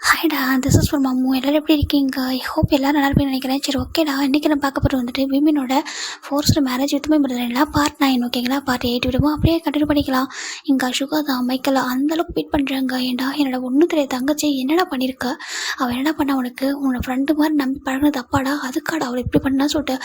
ஹாய்டா, this is from Ammu. எல்லோரும் எப்படி இருக்கீங்க? ஐ ஹோப் எல்லோரும் நல்லா இருப்பீங்கன்னு நினைக்கிறேன். சரி, ஓகேடா. இன்றைக்கி நான் பார்க்க போகிறது வந்துட்டு விமனோட forced marriage with my brother part 9. ஓகேங்களா? பார்ட் 8 விடுவோம், அப்படியே கண்டினியூ பண்ணிக்கலாம். இங்கே அசுகா தான் மைக்கேல் அந்தளவுக்கு பீட் பண்ணுறாங்க. ஏன்டா என்னோட ஒன்றும் தெரியாது தங்கச்சி என்னடா பண்ணியிருக்க? அவள் என்னடா பண்ண? அவனுக்கு உன்னோட ஃப்ரெண்டு மாதிரி நம்பி பழகினது தப்பாடா? அதுக்காடா அவளை இப்படி பண்ணா சொல்லிட்டு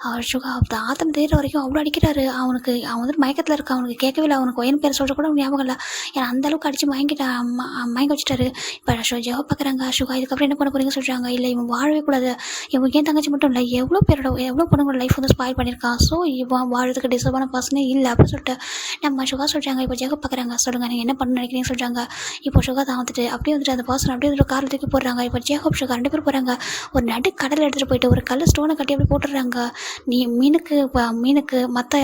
அவர் சுகா ஆத்தம் தேடுற வரைக்கும் அவ்வளோ அடிக்கிறாரு. அவன் வந்துட்டு மயக்கத்தில் இருக்க. அவனுக்கு கேட்கவே இல்லை. அவனுக்கு ஒயன் பேர் சொல்கிற கூட ஞாபகம் இல்லை. ஏன்னா அந்தளவுக்கு அடித்து மயங்க வச்சுட்டாரு. இப்போ ஜெவ பார்க்குறாங்க அசுகா. இதுக்கப்புறம் என்ன பண்ண போறீங்க சொல்கிறாங்க. இல்லை, இவன் வாழவே கூடாது. இவன் ஏன் தங்கச்சி மட்டும் இல்லை, எவ்வளோ பொண்ணுங்களோட லைஃப் வந்து ஸ்பாயில் பண்ணியிருக்கான். ஸோ இவன் வாழ்றதுக்கு டிசர்வான பர்சனே இல்லை அப்படின்னு சொல்லிட்டு நம்ம சுகா சொல்கிறாங்க. இப்போ ஜெக பார்க்குறாங்க. சொல்லுங்கள், நீங்கள் என்ன பண்ண நினைக்கிறீங்க சொல்கிறாங்க. இப்போ சுகா தான் வந்துட்டு அப்படியே வந்துட்டு அந்த பர்சன் அப்படியே வந்துட்டு காரில் தூக்கி போடுறாங்க. இப்போ ஜெகப் சுகா 2 பேர் போகிறாங்க. ஒரு நடு கடலில் எடுத்துகிட்டு போயிட்டு ஒரு கல் ஸ்டோனை கட்டி அப்படி போட்டுடுறாங்க. நீ மீனுக்கு மற்ற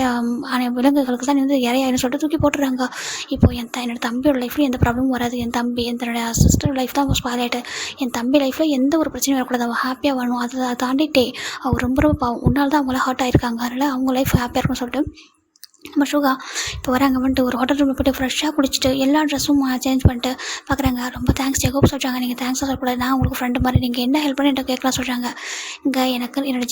விலங்குகளுக்கு தான் வந்து இறையாயின்னு சொல்லிட்டு தூக்கி போட்டுடுறாங்க. இப்போ என்னோட தம்பியோட லைஃப்லையும் எந்த ப்ராப்ளமும் வராது. என்னோட சிஸ்டர் லைஃப் தான் ஸ்பாயில் ஆகிட்டு. என் தம்பி லைஃப்பில் எந்த ஒரு பிரச்சனையும் வரக்கூடாது. அவன் ஹாப்பியாக வரணும். அதை தாண்டிட்டே அவர் ரொம்ப பாவம். உன்னால் தான் அவங்களாம் ஹார்ட் ஆகிருக்காங்க. அதனால் அவங்க லைஃப் ஹாப்பியாக இருக்குன்னு சொல்லிட்டு நம்ம சுகா இப்போ வராங்க. வந்துட்டு ஒரு ஹோட்டல் ரூமில் போய்ட்டு ஃப்ரெஷ்ஷாக குடிச்சிட்டு எல்லா ட்ரெஸ்ஸும் சேஞ்ச் பண்ணிட்டு பார்க்குறாங்க. ரொம்ப தேங்க்ஸ் ஜெகோப் சொல்கிறாங்க. நீங்கள் தேங்க்ஸ் சொல்லக்கூடாது, நான் உங்களுக்கு ஃப்ரெண்டு மாதிரி, நீங்கள் என்ன ஹெல்ப் பண்ணி என்கிட்ட கேட்கலாம் சொல்கிறாங்க. இங்கே எனக்கு என்னோட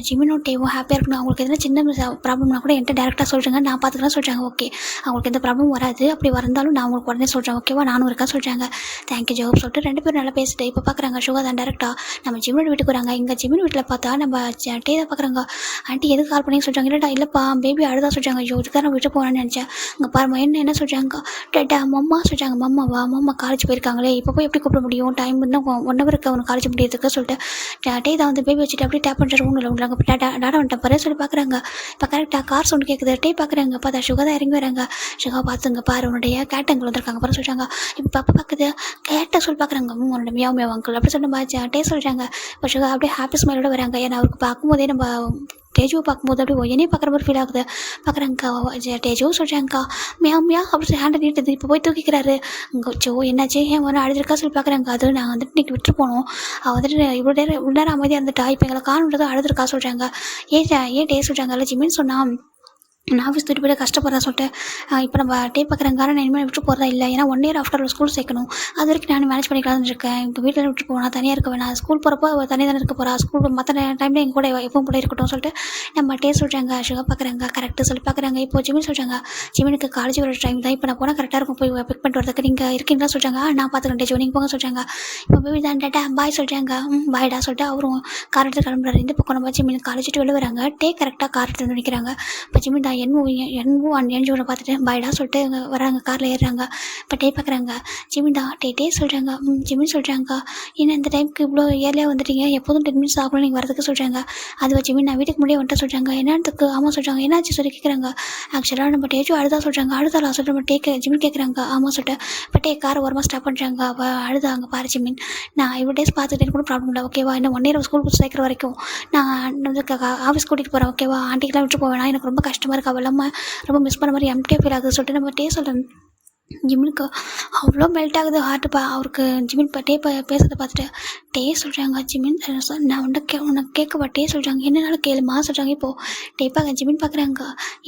ஜிமினும் டேவும் ஹாப்பியாக இருக்கணும். அவங்களுக்கு எதனா சின்ன ப்ராப்ளம்னா கூட என்கிட்ட டேரெக்டாக சொல்கிறாங்க, நான் பார்த்துக்கலாம் சொல்கிறாங்க. ஓகே, அவங்களுக்கு எந்த ப்ராப்ளமும் வராது. அப்படி வந்தாலும் நான் உங்களுக்கு உடனே சொல்கிறேன், ஓகேவா? நானும் இருக்கா சொல்கிறாங்க. தேங்க்யூ ஜெகோப் சொல்லிட்டு 2 பேரும் நல்லா பேசிட்டு இப்போ பார்க்குறாங்க. சுகா தான் டேரெக்டாக நம்ம ஜிமினோட வீட்டுக்கு வராங்க. இங்கே ஜிமின் வீட்டில் பார்த்தா நம்ம டே தான் பார்க்குறாங்க. ஆண்டி எதுக்கு கால் பண்ணி சொல்கிறாங்க. இல்லைப்பா பேபி அழுதா சொல்கிறாங்க. ஐயோ, இதுக்காக நான் விட்டு போகிறேன்னு நினச்சேன். இங்கே பாருமா என்ன சொல்கிறாங்க. டேட்டா மம்மா சொல்கிறாங்க. மம்மா காலேஜ் போயிருக்காங்களே, இப்போ போய் எப்படி கூப்பிட முடியும்? டைம் இன்னும் 1 hour இருக்கு அவனுக்கு காலேஜ் முடியறதுக்கு சொல்லிட்டு டே தான் வந்து பேபி வச்சுட்டு அப்படியே டேப் பண்ணுற ஒன்றும் இல்லை. டாடா வந்துட்டேன் பாரு சொல்லி பார்க்குறாங்க. இப்போ கரெக்டாக கார் சவுண்ட் கேட்குது. டே பார்க்குறாங்க. பார்த்தா சுகா தான் இறங்கி வராங்க. சுகா பார்த்துங்க பாரு, உன்னுடைய கேட்டங்கள் வந்திருக்காங்க பாரு சொல்கிறாங்க. இப்போ பாப்பா பார்க்குது. கேட்ட சொல்லி பார்க்குறாங்க. உன்னோட மியாவ் அங்கிள் அப்படி சொல்லிட்டு டே சொல்கிறாங்க. இப்போ சுகா அப்படியே ஹாப்பி ஸ்மைலோட வராங்க. ஏன்னா அவருக்கு பார்க்கும்போதே நம்ம டேஜுவை பார்க்கும்போது அப்படியே என்னையே பார்க்குற மாதிரி ஃபீல் ஆகுது. பார்க்குறாங்கக்கா. டேஜுவும் சொல்கிறாங்கக்கா மியா அப்படி ஹேண்டை நீட்டுது. இப்போ போய் தூக்கிக்கிறாரு. அங்கே என்னாச்சு, ஏன் வந்து அழுதுருக்கா சொல்லி பார்க்குறாங்க. அது நாங்கள் வந்துட்டு இன்றைக்கி விட்டு போனோம். வந்துட்டு இவ்வளோ நேரம் அமைதியாக இருந்துட்டா. இப்போ எங்களை காணுன்றதை அழுதுருக்கா சொல்கிறாங்க. ஏன் டே சொல்கிறாங்க. இல்லை ஜிமின்னு சொன்னால் நான் ஆஃபீஸ் தூக்கிட்டு போய்ட்டு கஷ்டப்படுறேன் சொல்லிட்டு இப்போ நம்ம டே பார்க்குறேங்க. நான் இனிமேல் விட்டு போகிறதா இல்லை. ஏன்னா 1 year ஆஃப்டர் ஸ்கூல் சேர்க்கணும். அது வரைக்கும் நான் மேனேஜ் பண்ணிக்கலாம்னு இருக்கேன். இப்போ வீட்டில் விட்டு போனால் தனியாக இருக்க வேணாம். ஸ்கூல் போகிறப்போ தனியாக தானே இருக்க போகிறா. ஸ்கூல் மற்ற டைமில் எங்கள் கூட எப்பவும் கூட இருக்கட்டும் சொல்லிட்டு நம்ம டே சொல்கிறாங்க. சுகா பார்க்குறாங்க. கரெக்டாக சொல்லி பார்க்குறாங்க. இப்போ ஜிமின் சொல்கிறாங்க. ஜிமினுக்கு காலேஜ் வர டைம் தான். இப்போ நான் போனால் கரெக்டாக இருக்கும் போய் பிக் பண்ணிட்டு வரதுக்கு. நீங்கள் இருக்கீங்களா சொல்கிறாங்க. நான் பார்த்துக்கிறேன் டேஜோ, நீங்கள் போங்க சொல்கிறாங்க. இப்போ பேபி தான் டேட்டா பாய் சொல்கிறாங்க. பாய்டா சொல்லிட்டு அவரும் கார் எடுத்து கிளம்புறாரு. இந்த பக்கம் நம்ம ஜிமின் காலேஜ் விட்டு வெளில வராங்க. டே கரெக்டாக கார் எடுத்து நிற்கிறாங்க. இப்போ ஜிமின் தான் என்ஜோட பார்த்துட்டு பாய்டா சொல்லிட்டு வராங்க. காரில் ஏறுறாங்க. இப்போ டே பார்க்குறாங்க. ஜிமின் தான் டே சொல்கிறாங்க. ஜிமின் சொல்கிறாங்க. ஏன்னா இந்த டைமுக்கு இவ்வளோ ஏர்லியாக வந்துட்டீங்க, எப்போதும் 10 minutes ஆகணும் நீங்கள் வரதுக்கு சொல்கிறாங்க. அதுவா ஜிமின் நான் வீட்டுக்கு முன்னாடியே வந்துட்டு சொல்கிறாங்க. என்னத்துக்கு ஆமாம் சொல்கிறாங்க. என்னாச்சு சொல்லி கேட்குறாங்க. ஆக்சுவலாக நம்ம டேஜும் அழுதா சொல்கிறாங்க. அழுதாலாம் சொல்லிட்டு நம்ம ஜிமின் கேட்குறாங்க. ஆமாம் சொல்லிட்டு இப்போ கார் ஓரமாக ஸ்டாப் பண்ணுறாங்க. அவள் அழுதாங்க பாரு ஜிமின். நான் இவ்வளோ டேஸ் பார்த்துட்டு கூட ப்ராப்ளம் இல்லை, ஓகேவா? இன்னும் 1 year ஸ்கூல் சேர்க்குற வரைக்கும் நான் ஆஃபீஸ் கூட்டிகிட்டு போகிறேன், ஓகேவா? ஆண்டிக்கெலாம் விட்டு போவேன். எனக்கு ரொம்ப கஷ்டமாக இருக்குது. அவள் இல்லாமல் ரொம்ப மிஸ் பண்ண மாதிரி எம்டியாக ஃபீல் ஆகுது சொல்லிட்டு நம்ம சொல்கிறேன். ஜிமினுக்கு அவ்வளோ மெல்ட் ஆகுது ஹார்ட்டுப்பா. அவருக்கு ஜிமின் பேசுறதை பார்த்துட்டு சொல்கிறாங்க. ஜிமின் நான் உனக்கு கேட்கப்பா சொல்கிறாங்க. என்னன்னாலும் கேளுமா சொல்கிறாங்க. இப்போது ஜிமின் பார்க்குறாங்க.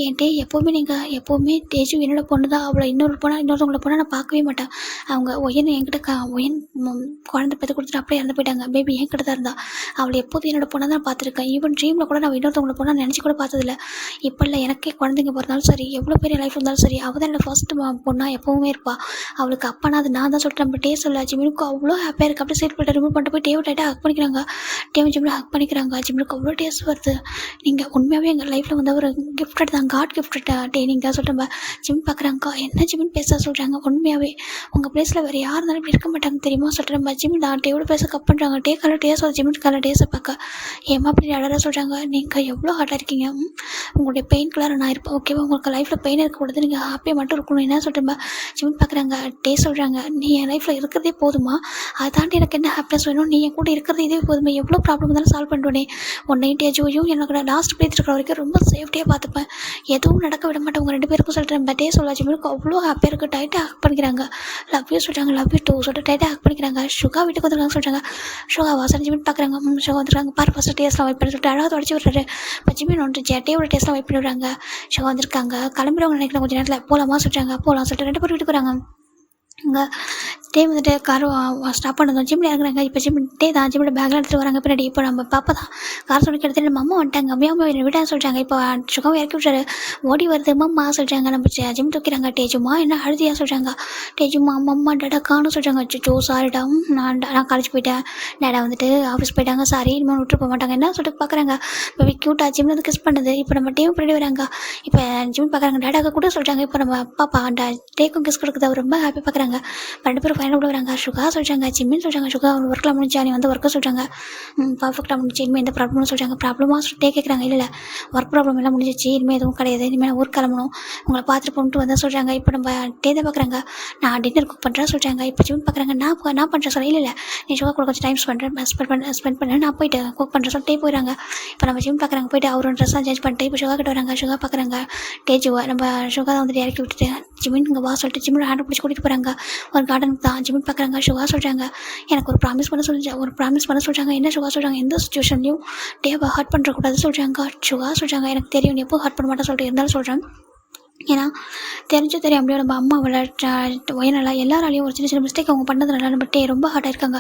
என் நீங்கள் எப்போவுமே டேஜு என்னோட பொண்ணு தான். அவளை இன்னொருத்தவங்கள பொண்ணை நான் பார்க்கவே மாட்டேன். அவங்க என்கிட்ட குழந்தை பெற்று கொடுத்துட்டு அப்படியே இறந்து போயிட்டாங்க. பேபி என்கிட்ட தான் இருந்தா. அவளை எப்போதும் என்னோட பொண்ணை தான் பார்த்துருக்கேன். ஈவன் ட்ரீமில் கூட நான் இன்னொருத்தவங்கள பொண்ணை நினச்சி கூட பார்த்ததில்ல. இப்போ இல்லை, எனக்கே குழந்தைங்க பிறந்தாலும் சரி, எவ்வளோ பெரிய லைஃப் இருந்தாலும் சரி, அவள் தான் என்னோட ஃபர்ஸ்ட் பொண்ணா எப்போவுமே இருப்பாள். அவளுக்கு அப்பனா அது நான் தான் சொல்லிட்டு நம்ம சொல்ல. ஜிமினுக்கு அவ்வளோ ஹாப்பியாக இருக்குது. அப்படியே சீட் போய்ட்டு ரிமூவ் பண்ணிட்டு போய் டைட்டாக ஹக் பண்ணிக்கிறாங்க. ஜிமின் ஹக் பண்ணிக்கிறாங்க. ஜிமினுக்கு அவ்வளோ டேஸ்ட் வருது. நீங்கள் உண்மையாகவே எங்கள் லைஃப்பில் வந்து ஒரு கிஃப்டட் தான், காட் கிஃப்டட் நீங்கள் சொல்லிட்டு ஜிமின் பார்க்குறாங்க. என்ன ஜிமின் பேச சொல்கிறாங்க. உண்மையாகவே உங்கள் பிளேஸில் வேறு யார் இருந்தாலும் இப்படி இருக்க மாட்டாங்க தெரியுமா சொல்லிட்டு நம்ம ஜிமின் டேவோட பேச கப் பண்ணுறாங்க. சொல்ல ஜிமின் டேஸை பார்க்க ஏமா அப்படி அழகாக சொல்கிறாங்க. நீங்கள் எவ்வளோ ஹார்ட்டாக இருக்கீங்க. உங்களுடைய பெயின் கலர் நான் இருப்பேன், ஓகேவா? உங்களுக்கு லைஃப்பில் பெயின் இருக்கக்கூடாது, நீங்கள் ஹாப்பியாக மட்டும் இருக்கணும். என்ன சொல்லிட்டு ஜிமின் பார்க்குறாங்க. சொல்கிறாங்க. நீ என் லைஃப்பில் இருக்கிறதே போதுமா, அதை தாண்டி எனக்கு என்ன ஹாப்பினஸ் வேணும்? நீ என் கூட இருக்கிறது இதே போதுமா? எவ்வளோ ப்ராப்ளம் இருந்தாலும் சால்வ் பண்ணுவேனே. உன்னையும் டேஜுவையும் எனக்கு லாஸ்ட் பிரீத் இருக்கிற வரைக்கும் ரொம்ப சேஃப்டியாக பார்த்துப்பேன். எதுவும் நடக்க விட மாட்டேன். உங்கள் 2 பேருக்கும் சொல்லிட்டு சொல்ல ஜிமினுக்கு அவ்வளோ ஹாப்பியாக இருக்குது. டைட்டாக ஹக் பண்ணிக்கிறாங்க. லவ் யூ சொல்கிறாங்க. லவ் யூ டூ சொல்லிட்டு டைட்டாக ஹக் பண்ணிக்கிறாங்க. சுகா வீட்டுக்கு வந்துருக்காங்க சொல்கிறாங்க. சுகா வாசல் ஜிமின் பார்க்குறாங்க. சுகா வந்துருக்காங்க. பாரு ஃபஸ்ட்டு டேஸ்ட்லாம் வைப் பண்ணி சொல்லிட்டு அழகாக தொடச்சி விட்றாரு. இப்போ ஜிமின் ஒன்று டேயோட டேஸ்ட்லாம் வைப் பண்ணி விடுறாங்க. சுகா வந்திருக்காங்க. கிளம்புறவங்க நினைக்கிறேன் கொஞ்சம் நேரத்தில் போகலாமா சொல்கிறாங்க. போகலாம் சொல்லிட்டு 2 பேர் வீட்டுக்கு வராங்க. இங்கே டே வந்துட்டு கார் ஸ்டாப் பண்ணதும் ஜிம்மில் இறங்குறாங்க. இப்போ டே தான் ஜிம்மோட பேக்லாம் எடுத்துகிட்டு வராங்க. பின்னாடி இப்போ நம்ம பாப்பா தான் கார் சொல்லி எடுத்துட்டு நம்ம அம்மா வந்துட்டாங்க. அம்மா என்னை விட சொல்கிறாங்க. இப்போ சுகம் இறக்கி விட்டாரு. ஓடி வருது அம்மா சொல்கிறாங்க. நம்ம ஜிம் தூக்கிறாங்க. டேஜுமா என்ன அழுதியா சொல்கிறாங்க. டேஜுமா அம்மா டேடா காணும் சொல்கிறாங்க. அச்சோ சாரிடா, நான் காலேஜ் போயிட்டேன், டேடா வந்துட்டு ஆஃபீஸ் போயிட்டாங்க, சாரி இனிமேல் விட்டு போக மாட்டாங்க என்ன சொல்லிட்டு பார்க்குறாங்க. இப்போ க்யூட்டாக ஜிம்மில் வந்து கிஸ் பண்ணுது. இப்போ நம்ம டேவும் பின்னாடி வராங்க. இப்போ ஜிம் பார்க்குறாங்க. டேடாக்க கூட சொல்கிறாங்க. இப்போ நம்ம பாப்பா டேக்கும் கிஸ் கொடுக்குது. அவர் ரொம்ப ஹாப்பி பார்க்குறாங்க. 2 பேரும் ஃபைனல் விடுறாங்க. சுகா சொல்கிறாங்க. ஜிம்மின்னு சொல்கிறாங்க. சுகா அவங்க ஒர்க்கில் முடிஞ்சா நீ வந்து ஒர்க்கை சொல்கிறாங்க. பர்ஃபெக்டாக முடிஞ்சு இனிமேல் எந்த ப்ராப்ளம்னு சொல்கிறாங்க. ப்ராப்ளமாக சொல்லிட்டே கேட்குறாங்க. இல்லை ஒர்க் ப்ராப்ளம் எல்லாம் முடிஞ்சிச்சு, இனிமேல் எதுவும் கிடையாது, இனிமேல் ஊருக்கு கிளம்பணும், உங்களை பார்த்துட்டு போட்டு வந்தால் சொல்கிறாங்க. இப்போ நம்ம டேதை பார்க்குறாங்க. நான் டின்னர் குக் பண்ணுறேன் சொல்கிறாங்க. இப்போ ஜிம் பார்க்குறாங்க. நான் பண்ணுறேன் சொல்ல. இல்லை நீ சுகா கூட கொஞ்சம் டைம் ஸ்பெண்ட் பண்ணுறேன், நான் போயிட்டு குக் பண்ணுறேன் சொல்லிட்டே போயிடறாங்க. இப்போ நம்ம ஜிம் பார்க்குறாங்க. போயிட்டு அவரும் ட்ரெஸ்ஸாக சேஞ்ச் பண்ணிட்டு இப்போ சுகா கிட்ட வராங்க. சுகா பார்க்குறாங்க. டேஜுவா நம்ம சுகா தான் வந்துட்டு இறக்கி விட்டுட்டு ஜிமின் இங்கே வா சொல்லிட்டு ஜிம்மில் ஹேண்ட் பிடிச்சி கூட்டிகிட்டு போகிறாங்க. ஒரு கார்டனுக்கு தான். ஜிமின் பார்க்குறாங்க. சுகா சொல்கிறாங்க. எனக்கு ஒரு ப்ராமிஸ் பண்ண சொல்கிறாங்க. என்ன சுகா சொல்கிறாங்க. எந்த சுச்சுவேஷன்லையும் டேவை ஹர்ட் பண்ணுறக்கூடாது சொல்கிறாங்க. சுகா சொல்கிறாங்க. எனக்கு தெரியும் நீ எப்போ ஹர்ட் பண்ண மாட்டேன் சொல்லிட்டு இருந்தாலும் சொல்கிறேன். ஏன்னா தெரியாமலையோ நம்ம அம்மாவோட ஒயனால் எல்லாராலையும் ஒரு சின்ன சின்ன மிஸ்டேக் அவங்க பண்ணதுனால நம்ம ரொம்ப ஹார்ட் ஆயிருக்காங்க.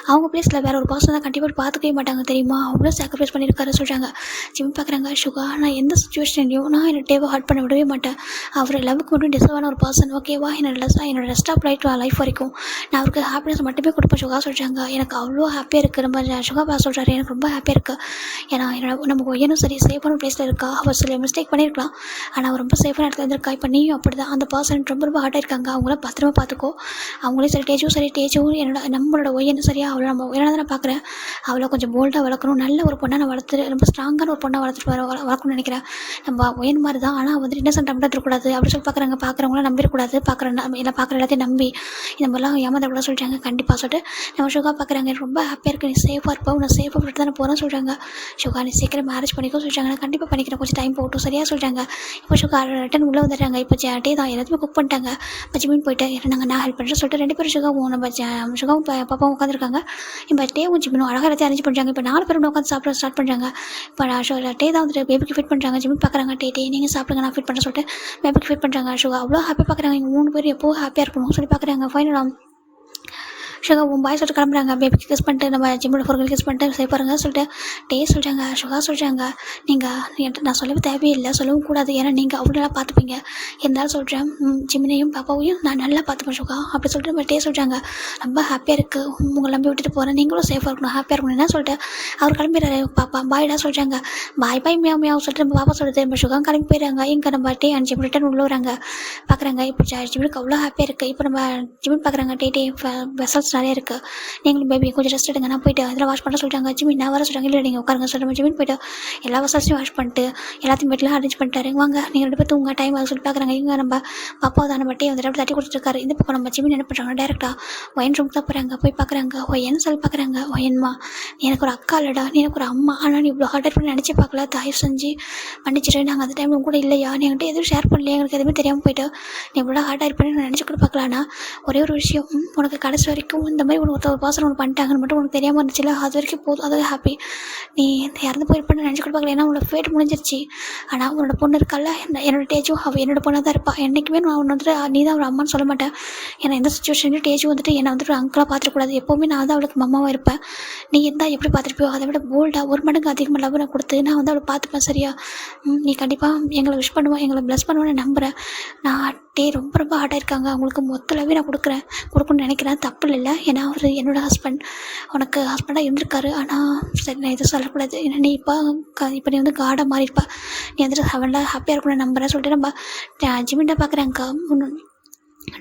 அவங்க பிளேஸில் வேறு ஒரு பர்சன் தான் கண்டிப்பாக பார்த்துக்கவே மாட்டாங்க தெரியுமா, அவ்வளோ சாக்ரிஃபைஸ் பண்ணியிருக்காரு சொல்கிறாங்க. ஜிம் பார்க்குறாங்க. சுகா நான் எந்த சுச்சுவேஷன்லையும் நான் என்னோட டேவை ஹார்ட் பண்ண விடவே மாட்டேன். அவர் லவ்வுக்கு மட்டும் டிசர்வான ஒரு பர்சன் ஓகேவா. என்னோட ரெஸ்ட் ஆஃப் லைஃப் வரைக்கும் நான் அவருக்கு ஹாப்பினஸ் மட்டுமே கொடுப்பேன் சுகா சொல்கிறாங்க. எனக்கு அவ்வளோ ஹாப்பியாக இருக்குது. நம்ம சுகா சொல்கிறாரு. எனக்கு ரொம்ப ஹாப்பியாக இருக்குது. ஏன்னா நம்ம ஒய்யனும் சரி சேஃபான பிளேஸில் இருக்கா. அவர் சில மிஸ்டேக் பண்ணியிருக்கலாம், ஆனால் அவர் ரொம்ப சேஃபான இடத்துல இருக்கா. இப்போ நீயும் அப்படி தான். அந்த பர்சன் ரொம்ப ஹார்ட்டாக இருக்காங்க. அவங்கள பத்திரமா பார்த்துக்கோ. அவங்களே சரி டேஜும் நம்மளோட ஒய்யனும் சரியா அவளை நம்ம ஒய்யனாக தான் நான் பார்க்குறேன். அவளை கொஞ்சம் போல்டாக வளர்க்கணும், நல்ல ஒரு பொண்ணை நான் வளர்த்துட்டு ரொம்ப ஸ்ட்ராங்கான ஒரு பொண்ணை வளர்க்கணும்னு நினைக்கிறேன். நம்ம ஒயன் மாதிரி தான், ஆனால் வந்துட்டு இன்னசென்ட் இருக்கக்கூடாது அப்படி சொல்லி பார்க்குறவங்களாம் நம்பிடக்கூடாது. பார்க்குற எல்லாத்தையும் நம்பி இந்த மாதிரிலாம் ஏமாந்தக்கூடாது சொல்கிறாங்க. கண்டிப்பாக சொல்லிட்டு நம்ம சுகா பார்க்குறாங்க. ரொம்ப ஹாப்பியாக இருக்குது, நீ சேஃபாக இருப்போம், நான் சேஃபாக விட்டு தானே போகிறேன்னு சொல்கிறாங்க. சுகா நீ சீக்கிரம் மேரேஜ் பண்ணிக்கோ சொல்கிறாங்க. நான் கண்டிப்பாக பண்ணிக்கிறேன், கொஞ்சம் டைம் போட்டும் சரியாக சொல்கிறாங்க. இப்போ சுகா ரிட்டன் உள்ளே வந்துடுறாங்க. இப்போ டே தான் எல்லாத்தையுமே குக் பண்ணிட்டாங்க. இப்போ ஜிமின் போயிட்டு நான் ஹெல்ப் பண்ணுறேன் சொல்லிட்டு 2 பேரும் சுகாவும் பாப்பாவும் உட்காந்துருக்காங்க. இப்போ டேவும் ஜிமினும் அழகாக எல்லாத்தையும் அரேஞ்ச் பண்ணுறாங்க. இப்போ 4 பேரும் உட்காந்து சாப்பிட ஸ்டார்ட் பண்ணுறாங்க. இப்போ டே தான் வந்துட்டு பேபிக்கு ஃபிட் பண்ணுறாங்க. ஜிமின் பார்க்குறாங்க. டே நீங்கள் சாப்பிடுங்க நான் ஃபிட் பண்ணுறேன் சொல்லிட்டு பேபிக்கு ஃபிட் பண்ணுறாங்க. சுகா அவ்வளோ ஹாப்பியாக பார்க்குறாங்க. இவங்க 3 பேர் எப்போவும் ஹாப்பியாக இருக்கணும் சொல்லி பார்க்குறாங்க. ஃபைனலாக சுகா பாய் சொல்லிட்டு கிளம்புறாங்க. பேபிக்கு கிஸ் பண்ணிட்டு நம்ம ஜிம்மோட பொருட்கள் கிஸ் பண்ணிட்டு சேஃப் பாருங்க சொல்லிட்டு டே சொல்கிறாங்க. சுகா சொல்கிறாங்க. நீங்கள் நான் சொல்லவே தேவையில்லை, சொல்லவும் கூடாது, ஏன்னா நீங்கள் அவ்வளோ நல்லா பார்த்துப்பீங்க. இருந்தாலும் சொல்கிறேன், ஜிமினையும் பாப்பாவையும் நான் நல்லா பார்த்துப்பேன் சுகா அப்படி சொல்லிட்டு நம்ம டே சொல்கிறாங்க. ரொம்ப ஹாப்பியாக இருக்குது, உங்களை நம்பி விட்டுட்டு போகிறேன், நீங்களும் சேஃபாக இருக்கணும், ஹாப்பியாக இருக்கணும் என்ன சொல்லிட்டு அவர் கிளம்பிடுறாரு. பாப்பா பாய்டா சொல்கிறாங்க. பாய் மியாவும் சொல்லிட்டு நம்ம பாப்பா சொல்லிட்டு நம்ம சுகா கிளம்பி போயிடுறாங்க. இங்கே நம்ம டே அண்ட் ஜிம் ரிட்டன் உள்ள வராங்க. பார்க்குறாங்க. இப்போ ஜிமினுக்கு அவ்வளோ ஹாப்பியாக இருக்குது. இப்போ நம்ம ஜிமின் பார்க்குறாங்க. டே வெசல்ஸ் நிறைய இருக்குது, நீங்களும் பேபி கொஞ்சம் ரெஸ்ட் எடுங்க, நான் போயிட்டு அதெல்லாம் வாஷ் பண்ண சொல்லிட்டாங்க. ஜிமின் நான் வர சொல்கிறாங்க. இல்லை நீங்கள் உட்காருங்க சொல்லிட்டு ஜிமின் போயிட்டு எல்லா வசதியும் வாஷ் பண்ணிட்டு எல்லாத்தையும் பெட்லாம் அரேஞ்ச் பண்ணிட்டாரு. வாங்க நீங்கள் 2 பேர் தூங்க டைம் ஆகுது சொல்லி பார்க்குறாங்க. இங்கே நம்ம பாப்பா தான் நம்ம டே வந்துட்டு தட்டி கொடுத்துருக்காரு. இந்த பக்கம் நம்ம ஜிமின் என்ன பண்ணுறாங்க, டேரெக்டாக ஒயன் ரூம் தான் போகிறாங்க. போய் பார்க்குறாங்க. ஒயன் சொல்லி பார்க்குறாங்க. ஒயன்மா நீ எனக்கு ஒரு அக்கா இல்லடா, நீ எனக்கு ஒரு அம்மா, ஆனால் நீ இவ்வளோ ஹார்ட் பண்ணி நினச்சி பார்க்கல, தயவு செஞ்சு மன்னிச்சிட்டு, நாங்கள் அந்த டைம் கூட இல்லையா, நீ என்கிட்ட எதுவும் ஷேர் பண்ணலையா, எங்களுக்கு எதுவுமே தெரியாமல் போயிட்டு நீ இவ்வளோ ஹார்ட் பண்ணி நான் நினச்சி கூட பார்க்கலான்னா ஒரே ஒரு விஷயம், உனக்கு கடைசி வரைக்கும் இந்த மாதிரி உனக்கு ஒரு பாசம் ஒன்று பண்ணிட்டாங்கன்னு மட்டும் உனக்கு தெரியாமல் இருந்துச்சுல, அது வரைக்கும் போதும், அதாவது ஹாப்பி. நீ இறந்து போயிருப்பேன்னு நினச்சி கூட பார்க்கல, ஏன்னா உன்னோட ஃபேட் முடிஞ்சிருச்சு. ஆனால் உன்னோட பொண்ணு இருக்கல, என்னோட டேஜும் அவள் என்னோட பொண்ணாக தான் இருப்பாள். என்றைக்குமே நான் உன்னை வந்துட்டு நீ தான் ஒரு அம்மான்னு சொல்ல மாட்டேன். ஏன்னா எந்த சுச்சுவேஷன்லையும் டேஜும் வந்துட்டு என்னை வந்துட்டு அங்கிளாக பார்த்துக்கூடாது, எப்போவுமே நான் தான் அவளுக்கு மம்மாவாக இருப்பேன். நீ இருந்தால் எப்படி பார்த்துருப்பியோ அதை விட போல்டாக 1 மடங்கு அதிகமாக லவ் நான் கொடுத்து நான் வந்து அவளை பார்த்துப்பேன் சரியா. நீ கண்டிப்பாக எங்களை விஷ் பண்ணுவேன், எங்களை ப்ளஸ் பண்ணுவேன்னு நம்புகிறேன். நான் ரொம்ப ஹார்ட்டாக இருக்காங்க, அவங்களுக்கு மொத்தலவே நான் கொடுக்கணும்னு நினைக்கிறேன். தப்பு இல்லை, ஏன்னா அவர் என்னோடய ஹஸ்பண்ட், உனக்கு ஹஸ்பண்டாக இருந்திருக்காரு. ஆனால் சரி நான் எதுவும் சொல்லக்கூடாது, ஏன்னா நீ இப்போ நீ வந்து காடாக மாறியிருப்பா, நீ வந்துட்டு அவன்லாம் ஹாப்பியாக இருக்கணும்னு நம்புகிறேன் சொல்லிட்டு நம்ம ஜிமின்ட்ட பார்க்குறாங்க.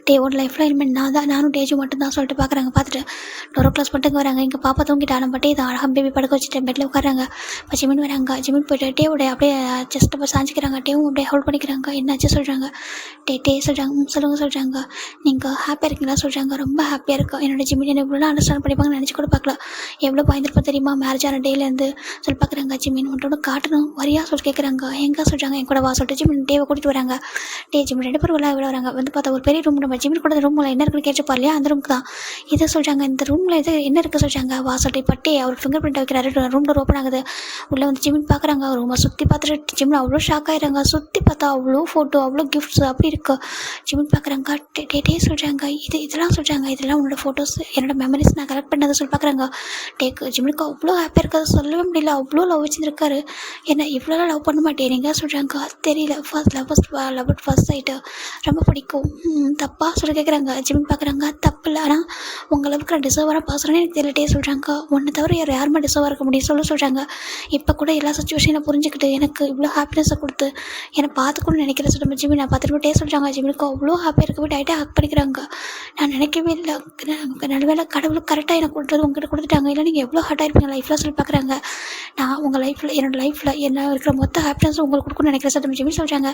டேவோட லைஃப்பில் இனிமேல் நானும் டேஜும் மட்டும்தான் சொல்லிட்டு பார்க்குறாங்க. பார்த்துட்டு டோரோ க்ளாஸ் பண்ணிட்டு வராங்க. இங்கே பாப்பா தூங்கிட்டா, நம்ம டே தான் அழகாக பேபி படுக்க வச்சுட்டு பெட்டில் உட்காராங்க. இப்போ ஜிமின் வராங்க. ஜிமின் போய்ட்டு டேவோட அப்படியே செஸ்ட்டை போய் சாஞ்சிக்கிறாங்க. டேவும் அப்படியே ஹோல்ட் பண்ணிக்கிறாங்க. என்னாச்சு சொல்கிறாங்க. டே சொல்கிறாங்க. சொல்கிறாங்க நீங்கள் ஹாப்பியாக இருக்கீங்களா சொல்கிறாங்க. ரொம்ப ஹாப்பியாக இருக்கும், என்னோட ஜிமின் என்ன இவ்வளோ அண்டர்ஸ்டாண்ட் பண்ணிப்பாங்கன்னு நினச்சி கூட பார்க்கல, எவ்வளோ பயந்துருப்பா தெரியுமா மேரேஜ் ஆன டேலேருந்து சொல்லி பார்க்குறாங்க. ஜிமின் உன்னோட காட்டணும் வரியா சொல்லி கேட்குறாங்க. எங்கே சொல்கிறாங்க. என் கூட வா சொல்லிட்டு ஜிமின் டேவை கூட்டிகிட்டு வராங்க. ஜிமின் 2 பேரும் விளையாட வராங்க. வந்து பார்த்தா ஒரு பெரிய ரூம் நம்ம ஜிமின் கூட ரூமில் என்ன இருக்குன்னு கேட்டுப்பார் இல்லையா, அந்த ரூமுக்கு தான். இதை சொல்கிறாங்க, இந்த ரூமில் இது என்ன இருக்குது சொல்கிறாங்க. வாசல்ட்டை பட்டி அவர் ஃபிங்கர் பிரிண்ட் வைக்கிறாரு. ரூம் டோர் ஓப்பன் ஆகுது. உள்ளே வந்து ஜிமின் பார்க்குறாங்க. ரூமை சுற்றி பார்த்துட்டு ஜிமின் அவ்வளோ ஷாக் ஆகிடுறாங்க. சுற்றி பார்த்தா அவ்வளோ ஃபோட்டோ, அவ்வளோ கிஃப்ட்ஸ் அப்படி இருக்கு. ஜிமின் பார்க்குறாங்க. டே சொல்கிறாங்க, இதெல்லாம் சொல்கிறாங்க, இதெல்லாம் உன்னோட ஃபோட்டோஸ், என்னோட மெமரிஸ் நான் கலெக்ட் பண்ணதை சொல்லி பார்க்குறாங்க. ஜிமினுக்கு அவ்வளோ ஹாப்பியாக இருக்காது, சொல்லவே முடியல. அவ்வளோ லவ் வச்சுருக்காரு. என்ன இவ்வளோலாம் லவ் பண்ண மாட்டேறீங்க சொல்கிறாங்க. தெரியல, ஃபர்ஸ்ட் சைட்டு ரொம்ப பிடிக்கும். தப்பாக சொல்லி கேட்குறாங்க. ஜிமின் பார்க்குறாங்க. தப்பு இல்லை, ஆனால் உங்களுக்கு நான் டிசர்வராக பாசுறேன்னு எனக்கு தெரியட்டே சொல்கிறாங்க. ஒன்றை தவிர யாருமே டிசர்வாக இருக்க முடியும் சொல்கிறாங்க. இப்போ கூட எல்லா சுச்சுவேஷனை புரிஞ்சுக்கிட்டு எனக்கு இவ்வளோ ஹாப்பினஸை கொடுத்து என்னை பார்த்துக்கணும்னு நினைக்கிறேன் சொல்கிற ஜிமின். நான் பார்த்துட்டு சொல்கிறாங்க. ஜிமினுக்கு அவ்வளோ ஹாப்பியாக இருக்க போய் டைட்டாக ஹக் பண்ணிக்கிறாங்க. நான் நினைக்கவே இல்லை, நல்லவேளை கடவுளுக்கு கரெக்டாக எனக்கு கொடுத்தது உங்ககிட்ட கொடுத்துட்டாங்க. இல்லை நீங்கள் எவ்வளோ ஹார்ட்டாக இருப்பீங்க லைஃப்பில் சொல்லி பார்க்குறாங்க. நான் உங்கள் லைஃப்பில் என்னோடய லைஃப்பில் என்ன இருக்கிற மொத்த ஹாப்பினஸ் உங்களுக்கு கொடுக்கணும்னு நினைக்கிறேன் சொல்கிற ஜிமின் சொல்கிறாங்க.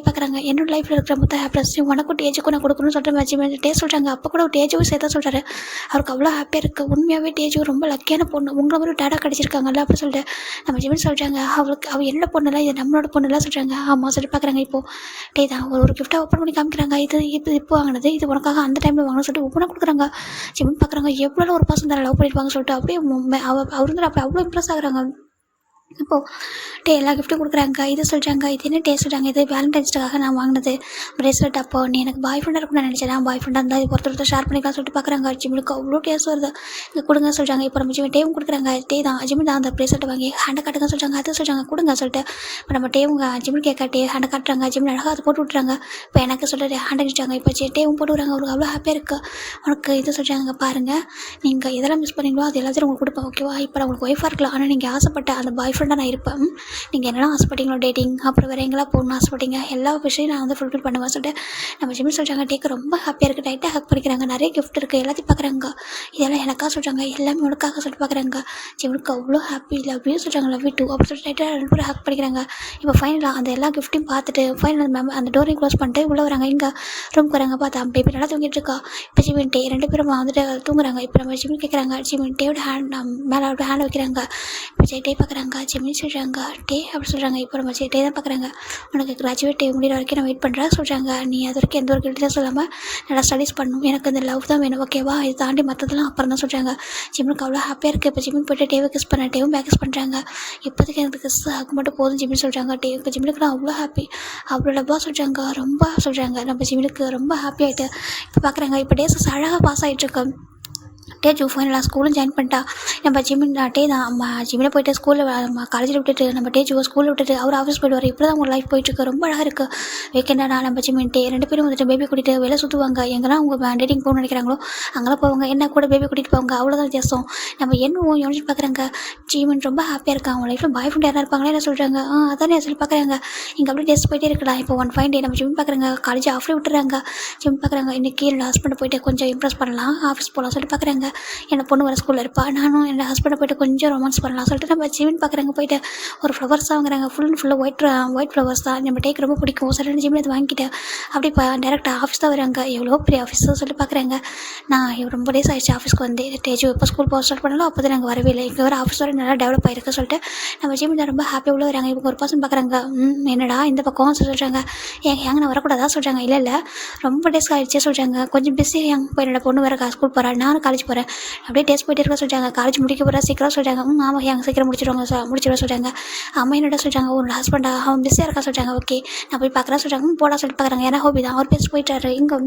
பார்க்குறாங்க. என்னோட லைஃப்பில் இருக்கிற மொத்த ஹாப்பினஸ் உனக்கும் டேஜுக்கும் நான் கொடுக்கணும்னு சொல்கிற ஜிமின் சொல்கிறாங்க. அப்போ கூட டேஜுவும் சேர்த்தா சொல்கிறாரு. அவருக்கு அவ்வளோ ஹாப்பியாக இருக்குது. உண்மையாகவே டேஜு ரொம்ப லக்கியான பொண்ணு, உங்களை மாதிரி டேடா கிடச்சிருக்காங்கல்ல அப்படி சொல்லிட்டு நம்ம ஜிமின் சொல்கிறாங்க. அவள் என்னோட பொண்ணுலாம், இது நம்மளோட பொண்ணுலாம் சொல்கிறாங்க. ஆமாம் சொல்லி பார்க்குறாங்க. இப்போது தான் ஒரு கிஃப்ட்டாக ஓப்பன் பண்ணி காமிக்கிறாங்க. இது இப்போ வாங்கினது, இது உனக்காக அந்த டைமில் வாங்கணும்னு சொல்லிட்டு ஓப்பனாக கொடுக்குறாங்க. ஜிமின் பார்க்குறாங்க. எவ்வளோ ஒரு பர்சன் தான் லவ் பண்ணியிருப்பாங்க சொல்லிட்டு அப்படியே அவர் வந்து அப்படி அவ்வளோ இம்ப்ரெஸ் ஆகுறாங்க. இப்போது எல்லா கிஃப்ட்டும் கொடுக்குறாங்க. இது சொல்கிறாங்க. இது என்ன சொல்கிறாங்க, இது வேலண்டைன்ஸ்டாக நான் வாங்கினது ப்ரேஸ்லெட். அப்போ நீ எனக்கு பாய் ஃப்ரெண்டாக இருக்கும்னு நான் நினச்சேன். நான் பாய் ஃப்ரெண்டாக இருந்தால் இது ஒருத்தர் ஷேர் பண்ணிக்கலாம் சொல்லிட்டு பார்க்குறாங்க. ஜிமினுக்கு அவ்வளோ டேஸ்ட் வருது. இங்கே கொடுங்க சொல்கிறாங்க. இப்போ நம்ம ஜிமின் டேவும் கொடுக்குறாங்க. தான் ஜிமின் தான் அந்த ப்ரேஸ்லெட் வாங்கி ஹேண்டை காட்டுங்க சொல்கிறாங்க. அது சொல்கிறாங்க கொடுங்க சொல்லிட்டு இப்போ நம்ம டேவுங்க ஜிமின் கேட்காட்டி ஹேண்டை காட்டுறாங்க. ஜிமின் அழகாக அதை போட்டு விட்டுறாங்க. இப்போ எனக்கு சொல்லிட்டு ஹேண்டை வச்சுட்டாங்க. இப்போ டேவும் போட்டு விடுறாங்க. அவருக்கு அவ்வளோ ஹாப்பியாக இருக்குது. உனக்கு இது சொல்கிறாங்க. பாருங்கள், நீங்கள் எதெல்லாம் மிஸ் பண்ணீங்களோ அது எல்லாத்தையும் உங்களுக்கு கொடுப்பேன், ஓகேவா? இப்போ நான் உங்களுக்கு ஒய்ஃபாக இருக்கலாம், ஆனால் நீங்கள் ஆசைப்பட்ட அந்த பாய் ஃப்ரெண்டாக நான் இருப்பேன். நீங்கள் என்னெல்லாம் ஆசைப்பட்டீங்களோ, டேட்டிங் அப்புறம் வேறு எங்கெல்லாம் போகணும்னு ஆசைப்பட்டீங்க, எல்லா விஷயம் நான் வந்து ஃபுல்ஃபில் பண்ணுவேன் சொல்லிட்டு நம்ம ஜிமின் சொல்கிறாங்க. டேக்கு ரொம்ப ஹாப்பியாக இருக்குது. டைட்டாக ஹக் பண்ணிக்கிறாங்க. நிறைய கிஃப்ட் இருக்குது. எல்லாத்தையும் பார்க்குறாங்க. இதெல்லாம் எனக்காக சொல்கிறாங்க, எல்லாமே உனக்காக சொல்லிட்டு பார்க்குறாங்க. ஜிமினுக்கு அவ்வளோ ஹாப்பி. லவ் யூ சொல்கிறாங்க. லவ் யூ டூ அப்படி சொல்லிட்டு டைட்டாக 2 பேரும் ஹக் பண்ணிக்கிறாங்க. இப்போ ஃபைனலாக அந்த எல்லா கிஃப்ட்டையும் பார்த்துட்டு ஃபைனல் அந்த டோரையும் க்ளோஸ் பண்ணிட்டு உள்ளே வராங்க. இங்கே ரூம்க்கு வராங்க. பார்த்தா பேபி நல்லா தூங்கிட்டு இருக்கா. இப்போ ஜிமின் டே 2 பேரும் வந்துட்டு தூங்குறாங்க. இப்போ நம்ம ஜிமின் கேட்குறாங்க. ஜிமின் டேவோட ஹேண்ட் மேலே அவரோட ஹேண்ட் வைக்கிறாங்க. இப்போ டே பார்க்குறாங்க. ஜிமின் சொல்கிறாங்க. டே அப்படி சொல்கிறாங்க. இப்போ நம்ம டே தான் பார்க்குறாங்க. உனக்கு கிராஜுவேட் முடிகிற வரைக்கும் நான் வெயிட் பண்ணுறேன் சொல்கிறாங்க. நீ அது வரைக்கும் எந்த ஒரு கில்ட்டியும் சொல்லாமல் நல்லா ஸ்டடீஸ் பண்ணணும். எனக்கு இந்த லவ் தான் வேணும், ஓகேவா? இது தாண்டி மற்றதெல்லாம் அப்புறம் தான் சொல்கிறாங்க. ஜிமினுக்கு அவ்வளோ ஹாப்பியாக இருக்குது. இப்போ ஜிமின் போய்ட்டு டேவை கிஸ் பண்ண, டேவும் பேக் கிஸ் பண்ணுறாங்க. இப்போதைக்கு எனக்கு கிஸ் ஆக மட்டும் போதும் ஜிமின் சொல்கிறாங்க. டே இப்போ ஜிமினுக்கு நான் அவ்வளோ ஹாப்பி, அவ்வளோ லவ்வாக சொல்கிறாங்க. ரொம்ப சொல்கிறாங்க. நம்ம ஜிமினுக்கு ரொம்ப ஹாப்பி ஆகிட்டு இப்போ பார்க்குறாங்க. இப்போ டேஸ் அழகாக பாஸ் ஆகிட்டுருக்கு. டேஜு ஃபைனலாக ஸ்கூலும் ஜாயின் பண்ணிட்டா. நம்ம ஜிமின் தான் ஜிமினை போய்ட்டு ஸ்கூலில் காலேஜில் விட்டுட்டு நம்ம டேஜுவை ஸ்கூலில் விட்டுட்டு அவர் ஆஃபீஸ் போய்ட்டு இப்படி தான் உங்கள் லைஃப் போயிட்டுருக்கு. ரொம்ப அழகாக இருக்குது. வீக்கெண்டாக நம்ம ஜிமின் 2 பேரும் வந்துட்டு பேபி கூட்டிகிட்டு வெளில சுற்றுவாங்க. எங்கன்னா அவங்க டேட்டிங் போகணும்னு நினைக்கிறாங்களோ அங்கெல்லாம் போவாங்க. என்ன கூட பேபி கூட்டிகிட்டு போவாங்க. அவ்வளோதான் வித்தியாசம். நம்ம என்னவும் யோசிச்சு பார்க்குறாங்க. ஜிமின் ரொம்ப ஹாப்பியாக இருக்காங்க. அவங்க லைஃப்பில் பாய் ஃப்ரெண்ட் யாராக இருப்பாங்களே என்ன சொல்கிறாங்க. அதானே சொல்லி பார்க்குறாங்க. இங்கே அப்படியே டேஸ்ட் போயிட்டே இருக்கலாம். இப்போ 1 ஃபைன் டே நம்ம ஜிமின் பார்க்குறாங்க. காலேஜ் ஆஃப்லேயே விட்டுறாங்க. ஜிமின் பார்க்குறாங்க. இன்றைக்கி என்னோட ஹஸ்பண்டை போய்ட்டு கொஞ்சம் இம்ப்ரெஸ் பண்ணலாம், ஆஃபீஸ் போகலாம் சொல்லி பார்க்குறாங்க. என்னோட பொண்ணு வர ஸ்கூலில் இருப்பா, நானும் என்னோட ஹஸ்பண்டை போய்ட்டு கொஞ்சம் ரொமான்ஸ் பண்ணலாம் சொல்லிட்டு நம்ம ஜிமின் பார்க்குறாங்க. போய்ட்டு ஒரு ஃப்ளவர்ஸ் தான் வாங்குறாங்க. ஃபுல்லாக ஒயிட் ஃப்ளவர்ஸ் தான் நம்ம டேக்கு ரொம்ப பிடிக்கும். சரி ஜிமின் அது வாங்கிட்டு அப்படி இப்போ டேரெக்டாக ஆஃபீஸ் தான் வராங்க. எவ்வளோ பெரிய ஆஃபீஸ் சொல்லி பார்க்குறாங்க. நான் ரொம்ப டேஸ் ஆகிடுச்சு ஆஃபீஸ்க்கு வந்து. டேஜு எப்போ ஸ்கூல் போக ஸ்டார்ட் பண்ணாலும் அப்போ தான் நாங்கள் வரவே இல்லை. இங்கே வர ஆஃபீஸ் வர நல்லா டெவலப் ஆகிருக்கு சொல்லிட்டு நம்ம ஜிமின் தான் ரொம்ப ஹாப்பியாக உள்ள வராங்க. இவங்க ஒரு பர்சன் பார்க்குறாங்க. என்னடா இந்த பக்கம் சொல்கிறாங்க. ஏங்க நான் வரக்கூடாதா சொல்கிறாங்க. இல்லை ரொம்ப டேஸ் ஆகிடுச்சு சொல்கிறாங்க. கொஞ்சம் பிஸியாக இப்போ என்னோட பொண்ணு வேறு ஸ்கூல் போகிறேன், நானும் காலேஜ் போகிறேன், அப்படியே டேஸ்ட் போயிட்டு இருக்க சொல்கிறாங்க. காலேஜ் முடிக்க போகிறா சீக்கிரம் சொல்கிறாங்க. ஆமாம் எங்கள் சீக்கிரம் முடிச்சிடுவாங்க சொல்கிறாங்க. அம்மா என்னோட சொல்கிறாங்க. உன்னோட ஹஸ்பண்டா அவன் பிஸியாக இருக்கா சொல்கிறாங்க. ஓகே நான் போய் பார்க்குறேன் சொல்கிறாங்க. போடா சொல்லிட்டு பார்க்குறாங்க. ஏன்னா ஹோபி தான் அவர் பேசிட்டு போயிட்டாரு. இங்கே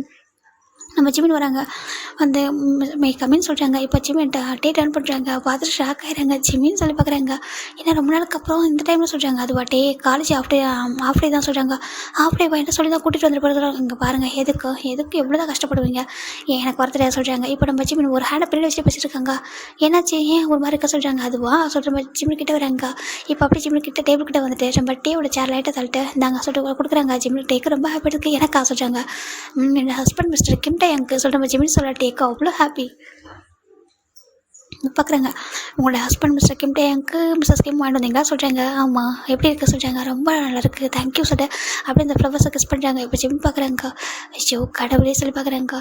நம்ம ஜிமின் வராங்க. வந்து கம்மின்னு சொல்கிறாங்க. இப்போ ஜிமின் டேர்ன் பண்ணுறாங்க. பார்த்துட்டு ஷாக் ஆகிறாங்க. ஜிமின்னு சொல்லி பார்க்குறாங்க. ஏன்னா ரொம்ப நாளுக்கு அப்புறம் இந்த டைமில் சொல்கிறாங்க. அது வாட்டே காலேஜ் ஆஃப் டே தான் சொல்கிறாங்க. ஆஃப் டே என்ன சொல்லி தான் கூட்டிகிட்டு வந்து போகிறது. இங்கே பாருங்கள், எதுக்கு எவ்வளோ தான் கஷ்டப்படுவீங்க, எனக்கு வரத்துல சொல்கிறாங்க. இப்போ நம்ம ஜிமின் ஒரு ஹேண்டை பின்னாடி வச்சுட்டு பேசியிருக்காங்க. ஏன்னாச்சு ஏன் ஒரு மாதிரி இருக்க சொல்கிறாங்க. அதுவா சொல்கிற மாதிரி ஜிமின் கிட்டே வராங்க. இப்போ அப்படியே ஜிமின் கிட்ட டேபிள் கிட்ட வந்துட்டு நம்ம டேவோட சேர் லைட்டாக தள்ளிட்டு நாங்கள் சொல்லிட்டு கொடுக்குறாங்க. ஜிமின் டேக்கு ரொம்ப ஹாப்பி இருக்குது. எனக்கா சொல்கிறாங்க. என்னோட ஹஸ்பண்ட் மிஸ்டர் கிம்டா எனக்கு சொல்கிற மாதிரி ஜிமின் சொல்ல டேக்கு அவ்வளோ ஹாப்பி. பார்க்குறாங்க. உங்களோட ஹஸ்பண்ட் மிஸ்டர் கிம் டேங்க்கு மிஸ்ஸஸ் கிம் வாங்கிட்டு வந்தீங்களா சொல்கிறாங்க. ஆமாம். எப்படி இருக்குது சொல்கிறாங்க. ரொம்ப நல்லாயிருக்கு தேங்க்யூ சொல்லிட்டு அப்படியே அந்த ஃப்ளவர்ஸை கிஸ் பண்ணுறாங்க. இப்போ ஜிம் பார்க்குறாங்கக்கா. ஐயோ கடவுளே சொல்லி பார்க்குறாங்கக்கா.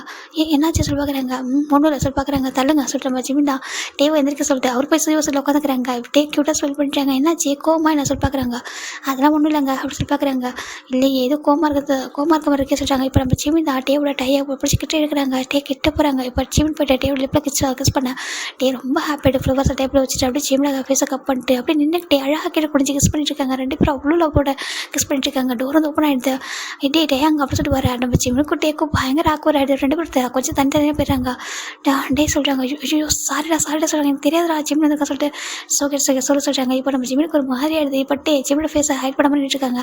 என்னாச்சு சொல்லி பார்க்குறாங்க. ஒன்றும் இல்லை சொல்லி பார்க்குறாங்க. தள்ளுங்க சொல்லிட்டு நம்ம ஜிம் தான் டேவை எந்திரிக்க சொல்லிட்டு அவர் போய் சொல்லி உட்காந்துக்கிறாங்க. இப்படியே க்யூட்டாக சொல்லி பண்ணுறாங்க. என்னாச்சு கோமா என்ன சொல்லி பார்க்குறாங்க. அதெல்லாம் ஒன்றும் இல்லைங்க அப்படி சொல்லி பார்க்குறாங்க. இல்லையே ஏதோ கோமா இருக்க மாதிரி இருக்கே சொல்கிறாங்க. இப்போ நம்ம ஜிம் தான் டேவோட டையை பிடிச்சிக்கிட்டே இருக்கிறாங்க. டே கிட்ட போகிறாங்க. இப்போ ஜிம் போய்ட்டு டேவோட லிப்பில் கிஸ் பண்ண டே ரொம்ப ஹாப்பியாகிட்டு ஃப்ளவர்ஸை டேப்பில் வச்சுட்டு அப்படியே ஜிம்மில் ஃபேஸை கப் பண்ணிட்டு அப்படியே நின்றுக்கிட்டே அழகாக கீழே குடிஞ்சு கிஸ் பண்ணிட்டு இருக்காங்க. 2 பேரும் அவ்வளோ லவ்வோட கிஸ் பண்ணிட்டு இருக்காங்க. டோர் வந்து ஓப்பன் ஆகிடுது. டே அங்கே அப்படி சொல்லிட்டு வர நம்ம ஜிம்முக்கும் டேக்கும் பயங்கர ஆக்குவர் ஆகிடுது. 2 பேரும் கொஞ்சம் தனித்தனியாக போயிடுறாங்க. டே சொல்கிறாங்க ஐயோ சாரிடா சொல்கிறாங்க. எனக்கு தெரியாதுடா ஜிம்மில் இருக்கா சொல்லிட்டு சொல்கிறாங்க. இப்போ நம்ம ஜிம்முக்கு ஒரு மாதிரி ஆகிடுது. இப்போ ஜிம்மில் ஃபேஸை ஹைட் பண்ண மாதிரி இருக்காங்க.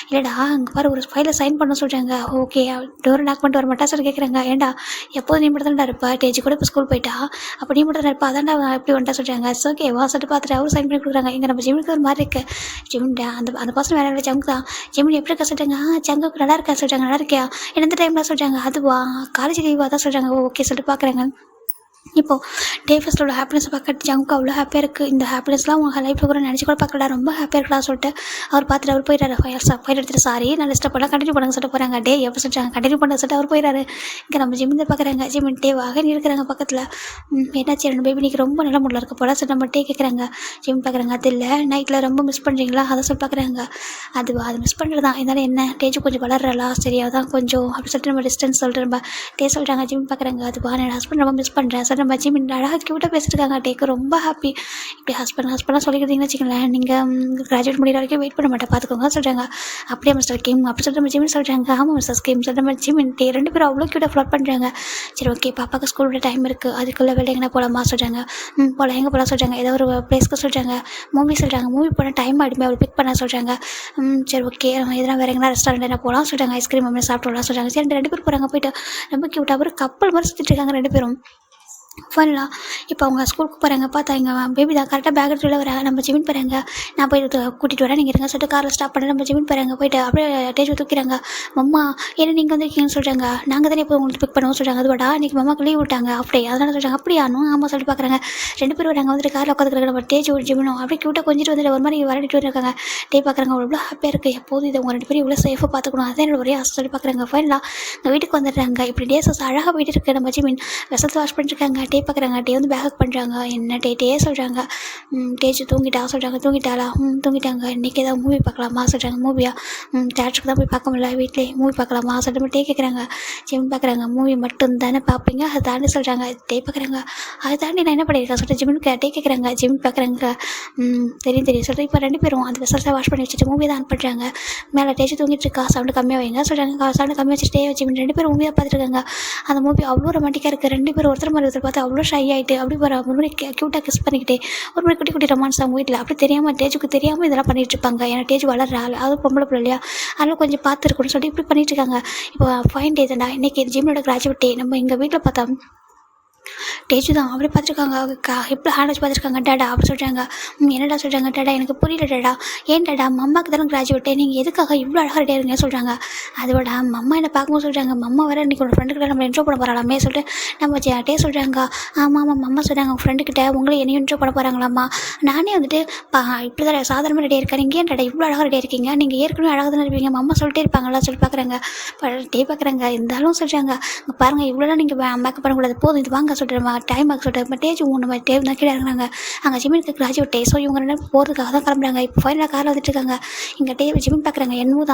இல்லைடா அங்கே பாரு ஒரு ஃபைலில் சைன் பண்ண சொல்கிறாங்க. ஓகே டோரை லாக் பண்ணிட்டு வர மாட்டா சொல்லி கேட்குறாங்க. ஏன்டா எப்போது நீ மட்டும் தான்டா இருப்பா டேஜி கூட இப்போ ஸ்கூல் போயிட்டா அப்போ நீ மட்டும் தான் இருப்பா அதான்டா எப்படி வந்துட்டா சொல்கிறாங்க. ஓகே வாசட்டு பார்த்துட்டு அவரும் சைன் பண்ணி கொடுக்குறாங்க. இங்கே நம்ம ஜிம்முக்கு ஒரு மாதிரி இருக்குது. ஜிம்டா அந்த பர்சன் வேறு ஜங்கு தான். ஜிம்னு எப்படி இருக்கா சொல்கிறாங்க. ஜங்குக்கு நல்லா இருக்கா சொல்கிறாங்க. நல்லா இருக்கியா எந்த டைமில் சொல்கிறாங்க. அதுவா காலேஜ் லீவாக தான் சொல்கிறாங்க. ஓகே சொல்லிட்டு பார்க்குறாங்க. இப்போது டே ஃபஸ்ட்டோட ஹாப்பினஸ் பார்க்கறது ஜங்குக்கு அவ்வளோ ஹாப்பியாக இருக்குது. இந்த ஹாப்பினஸ்லாம் உங்கள் லைஃப்பில் கூட நினச்சி கூட பார்க்கல ரொம்ப ஹாப்பியாக இருக்கா சொல்லிட்டு அவர் பார்த்துட்டு அவர் போயிட்டாரு. ஃபைல் எடுத்துகிட்டு சாரி நான் டிஸ்டர்ப் பண்ணலாம் கண்டினியூ பண்ணுங்க சொல்லிட்டு போகிறாங்க. டே எப்போ சொல்கிறாங்க கண்டினியூ பண்ண சொல்லிட்டு அவர் போயிடாரு. இங்கே நம்ம ஜிம்மில் பார்க்குறாங்க. ஜிம் டேவாக இருக்கிறாங்க பக்கத்தில். என்னாச்சு 2 பேபி நீங்கள் ரொம்ப நல்ல முடியல இருக்க போல சொல்லிட்டு நம்ம டே கேட்குறாங்க. ஜிம் பார்க்குறாங்க. அது இல்லை நைட்டில் ரொம்ப மிஸ் பண்ணுறீங்களா அதை சொல்லி பார்க்குறாங்க. அதுவா அது மிஸ் பண்ணுறது தான் இருந்தாலும் என்ன டேஜு கொஞ்சம் வளர்றலா சரி அதான் கொஞ்சம் அப்படி சொல்லிட்டு நம்ம டிஸ்டன்ஸ் சொல்லிட்டு நம்ம டே சொல்கிறாங்க. ஜிம் பார்க்குறாங்க. அதுவா என் ஹஸ்பண்ட் ரொம்ப மிஸ் பண்ணுறேன் சார் நம்ம ஜிம் அழகாக க்யூட்டாக பேசிட்டுருக்காங்க. டேக்கு ரொம்ப ஹாப்பி. இப்படி ஹஸ்பண்டாக சொல்லிக்கிறீங்கன்னு வச்சுக்கோங்களேன் நீங்கள் கிராஜுவேட் முடிகிற வரைக்கும் வெயிட் பண்ண மாட்டேன் பார்த்துக்கோங்க சொல்கிறாங்க. அப்படியே மிஸ்டர் கிம் அப்படி சொல்லிட்டு நம்ம ஜிம்னு சொல்கிறாங்க. ஆமாம் மிஸ்டர் கிம் சொல்லிட்டு நம்ம ஜிம் டே 2 பேரும் அவ்வளோ க்யூட்டாக ஃப்ளாட் பண்ணுறாங்க. சரி ஓகே பாப்பாவுக்கு ஸ்கூலோட டைம் இருக்குது அதுக்குள்ளே வெளில எங்கன்னா போகலாமா சொல்கிறாங்க. போகலாம் எங்கே போகலாம் சொல்கிறாங்க. ஏதோ ஒரு பிளேஸ்க்கு சொல்கிறாங்க. மூவி சொல்கிறாங்க. மூவி போனால் டைம் ஆகிடுமே அவள் பிக் பண்ண சொல்கிறாங்க. சரி ஓகே எதனா வேறு எங்கன்னா ரெஸ்டாரண்ட் என்ன போகலாம் சொல்கிறாங்க. ஐஸ்கிரீம் அப்படி சாப்பிட்டு சொல்கிறாங்க. சரி 2 பேர் போகிறாங்க. போயிட்டு ரொம்ப க்யூட்டாக ஒரு கப்பல் மாதிரி சுற்றிட்டு இருக்காங்க 2 பேரும். ஃபன்லாம் இப்போ அவங்க ஸ்கூலுக்கு போகிறாங்க. பார்த்தா எங்கள் பேபி தான் கரெக்டாக பேக் எடுத்துகிட்டு வராங்க. நம்ம ஜிமின் போகிறாங்க. நான் போய் கூட்டிகிட்டு வரேன் நீங்கள் இருங்க சொல்லிட்டு காரில் ஸ்டாப் பண்ணி நம்ம ஜிமின் போகிறாங்க. போயிட்டு அப்படியே டேஜ் தூக்கிறாங்க. மம்மா ஏன்னா நீங்கள் வந்திருக்கீங்கன்னு சொல்கிறாங்க. நாங்கள் தானே இப்போ உங்களுக்கு பிக் பண்ணுவோம் சொல்கிறாங்க. அதுவாடா இன்றைக்கி மம்மாக்கு லீவ் விட்டாங்க அப்படியே அதனால சொல்கிறாங்க. அப்படியானும் ஆமாம் சொல்லிட்டு பார்க்குறாங்க. 2 பேரும் வராங்க. வந்துட்டு காரில் உட்காந்துக்கிறாங்க. நம்ம டேஜ் ஒரு ஜிமினும் அப்படியே க்யூட்டாக கொஞ்சிட்டு வந்துட்டு ஒரு மாதிரி வரடிட்டு வந்துருக்காங்க. டே பார்க்குறாங்க. எவ்வளோ ஹாப்பியாக இருக்குது எப்போது இதை உங்கள் 2 பேரும் இவ்வளோ சேஃபாக பார்த்துக்கணும் அதான் என்னோட ஒரே ஆசை சொல்லி பார்க்குறாங்க. ஃபைனலாக எங்கள் வீட்டுக்கு வந்துடுறாங்க. இப்படி டேஸஸ் அழகாக போயிட்டு இருக்கு. நம்ம ஜிமின் வெசத்தை வாஷ் பண்ணிட்டுருக்காங்க. டே பார்க்குறாங்க. டே வந்து பேக் பண்ணுறாங்க. என்ன டே சொல்கிறாங்க. டேஜ் தூங்கிட்டா சொல்கிறாங்க. தூங்கிட்டாளா தூங்கிட்டாங்க. இன்றைக்கி ஏதாவது மூவி பார்க்கலாமா சொல்கிறாங்க. மூவியா தேட்டருக்கு தான் போய் பார்க்க முடியல வீட்டிலே மூவி பார்க்கலாமா சொல்லிட்டு டே கேட்குறாங்க. ஜிம் பார்க்குறாங்க. மூவி மட்டும் தானே பார்ப்பீங்க அதை தாண்டி சொல்கிறாங்க. டே பார்க்குறாங்க. அதை தாண்டி நான் என்ன பண்ணியிருக்கேன் சொல்லிட்டு ஜிம்முக்கு டே கேட்குறாங்க. ஜிம் பார்க்குறாங்க. தெரியும் சொல்லிட்டு இப்போ 2 பேரும் அந்த வெசல்ஸை வாஷ் பண்ணி வச்சுட்டு மூவி தான் ஆன் பண்ணுறாங்க. மேலே டேஜ் தூங்கிட்டு இருக்கா சவுண்டு கம்மியாக வைங்க சொல்கிறாங்க. சவுண்டு கம்மியாக வச்சுட்டு டே வச்சு 2 பேரும் மூவியாக பார்த்துருக்காங்க. அந்த மூவி அவ்வளோ ரொமான்டிக்காக இருக்குது. 2 பேரும் ஒருத்தர் மாதிரி ஒருத்தர் பார்த்து அவ்வளோ ஷை ஆகிட்டு அப்படி ஒரு மாதிரி க்யூட்டாக கிஸ் பண்ணிக்கிட்டே ஒரு மாதிரி குட்டி ரொமான்ஸ் அவங்க வீட்டில் அப்படி தெரியாமல் டேஜுக்கு தெரியாமல் இதெல்லாம் பண்ணிகிட்டு இருப்பாங்க. ஏன்னா டேஜ் வளர்ற ஆள் அதுவும் பொம்பளை பிள்ளை இல்லையா அதெல்லாம் கொஞ்சம் பார்த்துருக்கணும்னு சொல்லிட்டு இப்படி பண்ணிட்டு இருக்காங்க. இப்போ ஃபைன் டே தான்டா இன்றைக்கி ஜிம்னோட கிராஜுவேட் டே. நம்ம எங்கள் வீட்டில் பார்த்தா டேஜு தான் அப்படியே பார்த்துருக்காங்க. எப்படி ஹேண்ட் வச்சு பார்த்துருக்காங்க. டேடா அப்படி சொல்கிறாங்க. என்னடா சொல்கிறாங்க. டேடா எனக்கு புரியல டேடா. ஏன் டேடா மம்மாக்கு தானே கிராஜுவேட்டே நீங்கள் எதுக்காக இவ்வளோ அழகாக ரெடியாக இருங்க சொல்கிறாங்க. அதோட மம்மா என்ன பார்க்கும்போது சொல்கிறாங்க. மம்மா வர இன்றைக்கி ஒரு ஃப்ரெண்டுக்கிட்ட நம்ம இன்ட்ரோ பண்ண போகிறாளாமே சொல்லிட்டு நம்ம டே சொல்கிறாங்க. ஆமாம் மம்மா சொல்கிறாங்க உங்கள் ஃப்ரெண்டுக்கிட்ட உங்களை என்னையும் இன்ட்ரோ பண்ண போகிறாங்களாம்மா. நானே வந்துட்டு இப்படி தான் சாதாரணமாக ரெடியாக இருக்கேன். நீங்கள் ஏன் டேடா இவ்வளோ அழகாக ரெடியாக இருக்கீங்க. நீங்கள் ஏற்கனவே அழகாக தானே இருப்பீங்க மம்மா சொல்லிட்டே இருப்பாங்களா சொல்லி பார்க்குறாங்க. டே பார்க்குறாங்க. இருந்தாலும் சொல்கிறாங்க பாருங்கள் இவ்வளோலாம் நீங்கள் மேக்கப் பண்ணக்கூடாது போதும் இது வாங்க சொல்கிறேன் டைம் ஆக சொல்லிட்டு இப்போ டேஜ் நம்ம டேவ் தான் கீழே இறங்குறாங்க. அங்கே ஜிமினுக்கு கிராஜுவேட் டே ஸோ இவங்க 2 பேரும் போகிறதுக்காக தான் கிளம்புறாங்க. இப்போ ஃபைனலாக காரில் வந்துட்டு இருக்காங்க. இங்கே ஜிமின் பார்க்குறாங்க. என்னவும்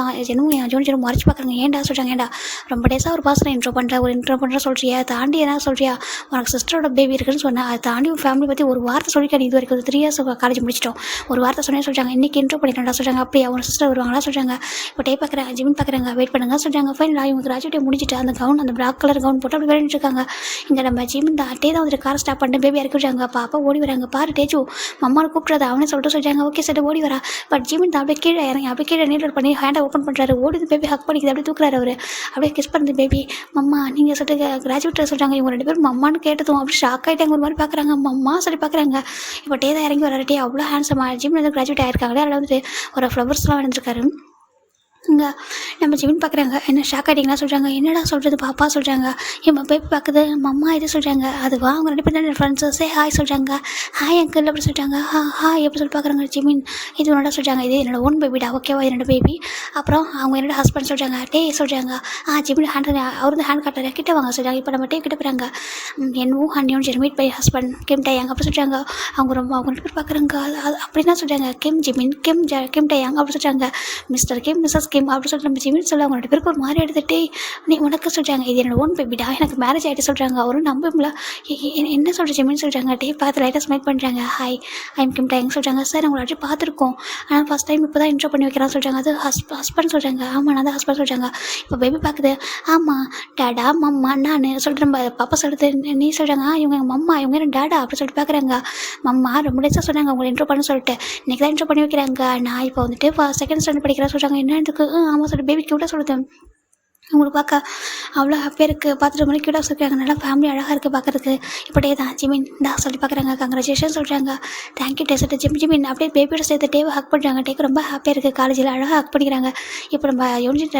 ஜோன் மறைச்சு பார்க்குறாங்க. ஏன்டா சொல்கிறாங்க. ஏன்டா ரொம்ப டேஸாக ஒரு பர்சனை இன்ட்ரோ பண்ணுற சொல்கிறியா தாண்டி என்ன சொல்கிறியா உனக்கு சிஸ்டரோட பேபி இருக்குன்னு சொன்னேன். அதை தாண்டி உன் ஃபேமிலி பற்றி ஒரு வார்த்தை சொல்லிக்க இது வரைக்கும் 3 இயர்ஸ் காலேஜ் முடிச்சிட்டோம். ஒரு வார்த்தை சொன்னே சொல்கிறாங்க. இன்றைக்கி இன்ட்ரோ பண்ணிட்டா சொல்கிறாங்க. அப்படியே அவங்க சிஸ்டர் வருவாங்களா சொல்கிறாங்க. இப்போ டே பார்க்குறாங்க. ஜிமின் பார்க்குறாங்க. வெயிட் பண்ணுங்க சொல்கிறாங்க. ஃபைனலாக இவங்க கிராஜுவேட்டை முடிச்சுட்டு அந்த கவுன் அந்த பிளாக் கலர் கவுன் போட்டு அப்படி விளையாண்டுட்டு இருக்காங்க. இங்கே நம்ம ஜிமின் தான் டே தான் வந்துட்டு கார் ஸ்டாப் பண்ணிட்டு பேபி இறக்கி விட்றாங்க. பாப்பா ஓடி வராங்க. பாரு டேஜு மம்மாவை கூப்பிட்றது அவனே சொல்கிறாங்க. ஓகே சார் ஓடி வரா. பட் ஜிமின் தான் அப்படியே கீழே இறங்கி அப்படியே கீழே நீட் பண்ணி ஹேண்டை ஓப்பன் பண்ணுறாரு. ஓடி பேபி ஹக் பண்ணிக்குது அப்படியே தூக்குறாரு. அவர் அப்படியே கிஸ் பண்ணுது பேபி. மம்மா நீங்கள் சொல்லிட்டு கிராஜுவேட் சொல்கிறாங்க. இவங்க 2 பேரும் மம்மான்னு கேட்டதும் அப்படி ஷாக் ஆகிட்டாங்க. ஒரு மாதிரி பார்க்குறாங்க. மம்மா சொல்லி பார்க்குறாங்க. இப்போ டே தான் இறங்கி வராரு. டே அவ்வளோ ஹேண்ட்ஸமாக ஜிமின் வந்து கிராஜுவேட் ஆகிருக்காங்களே அதில் வந்துட்டு ஒரு ஃப்ளவர்ஸ்லாம் வந்துருக்காரு. இங்கே நம்ம ஜிமின் பார்க்குறாங்க. என்ன ஷாக் ஆகிட்டிங்களா சொல்கிறாங்க. என்னடா சொல்கிறது பாப்பா சொல்கிறாங்க. என் பேபி பார்க்குது மம்மா இது சொல்கிறாங்க. அதுவா அவங்க 2 பேரும் ஃப்ரெண்ட்ஸு சே ஹாய் சொல்கிறாங்க. ஹாய் அங்கிள் அப்படி சொல்லிட்டாங்க. ஹாய் எப்படி சொல்லி பார்க்குறாங்க. ஜிமின் இது உன்னோட சொல்கிறாங்க. இது என்னோட ஓன் பேபிடா ஓகேவா என்னோட பேபி. அப்புறம் அவங்க என்னோட ஹஸ்பண்ட் சொல்கிறாங்க. டே சொல்கிறாங்க. ஜிமின் ஹேண்ட் அவர் வந்து ஹேண்ட் காட்டுறாரு. கிட்ட வாங்க சொல்கிறாங்க. இப்போ நம்ம டே கிட்ட போகிறாங்க. என்னவும் ஹன்னியும் சரி மீட் பை ஹஸ்பண்ட் கிம் டேயாங் அப்படி சொல்கிறாங்க. அவங்க 2 பேர் பார்க்குறாங்க. அது அப்படின்னா சொல்கிறாங்க. கிம் ஜிமின் கிம் டேயாங் அப்படி சொல்கிறாங்க. மிஸ்டர் கிம் மிஸ்ஸஸ் கிம் அப்படி சொல்லிட்டு நம்ம ஜிமின் சொல்ல அவங்க 2 பேருக்கு ஒரு மாதிரி எடுத்துகிட்டே நீ உனக்கு சொல்கிறாங்க. இது என்னோட ஓன் பேபிடா எனக்கு மேரேஜ் ஆகிட்டு சொல்கிறாங்க. அவரும் நம்பல. என்ன சொல்கிற ஜிமின் சொல்கிறாங்க. டே பார்த்து லைட்டாக ஸ்மைல் பண்ணுறாங்க. ஹாய் ஐம் கிம் டேயாங் சொல்கிறாங்க. சார் உங்களை ஆல்ரெடி பார்த்துருக்கோம். ஆனால் ஃபஸ்ட் டைம் இப்போ தான் இன்ட்ரோ பண்ணி வைக்கிறான்னு சொல்கிறாங்க. அது ஹஸ்பண்ட் சொல்கிறாங்க. ஆமாம் நான் தான் ஹஸ்பண்ட் சொல்கிறாங்க. இப்போ பேபி பார்க்குது. ஆமாம் டேடா மம்மா நான் சொல்லிட்டு நம்ம பாப்பா சொல்கிறது நீ சொல்கிறாங்க. இவங்க எங்கள் மம்மா இவங்க என்ன டேடா அப்படி சொல்லிட்டு பார்க்குறாங்க. மம்மா ரொம்ப டேஸாக சொன்னாங்க உங்களை இன்ட்ரோ பண்ண சொல்லிட்டு இன்றைக்கி தான் இன்ட்ரோ பண்ணி வைக்கிறாங்க. நான் இப்போ வந்துட்டு செகண்ட் ஸ்டாண்டர்ட் படிக்கிறேன் சொல்கிறாங்க. என்ன இதுக்கு ஆமாம் சொல்லிட்டு பேபி க்யூட்டாக சொல்லுது. உங்களுக்கு பார்க்க அவ்வளோ ஹாப்பியாக இருக்குது. பார்த்துட்டு மாதிரி க்யூட்டாக சொல்லியிருக்காங்க. நல்லா ஃபேமிலி அழகாக இருக்குது பார்க்குறதுக்கு. இப்படியே தான் ஜிமின் டா சொல்லி பார்க்குறாங்க. கங்க்ராச்சுலேஷன் சொல்கிறாங்க. தேங்க்யூ டே சொல்லிட்டு ஜிமின் அப்படியே பேபியோட சேர்த்து டேவை ஹக் பண்ணுறாங்க. டேக்கு ரொம்ப ஹாப்பியாக இருக்குது. காலேஜில் அழகாக ஹக் பண்ணிக்கிறாங்க. இப்போ நம்ம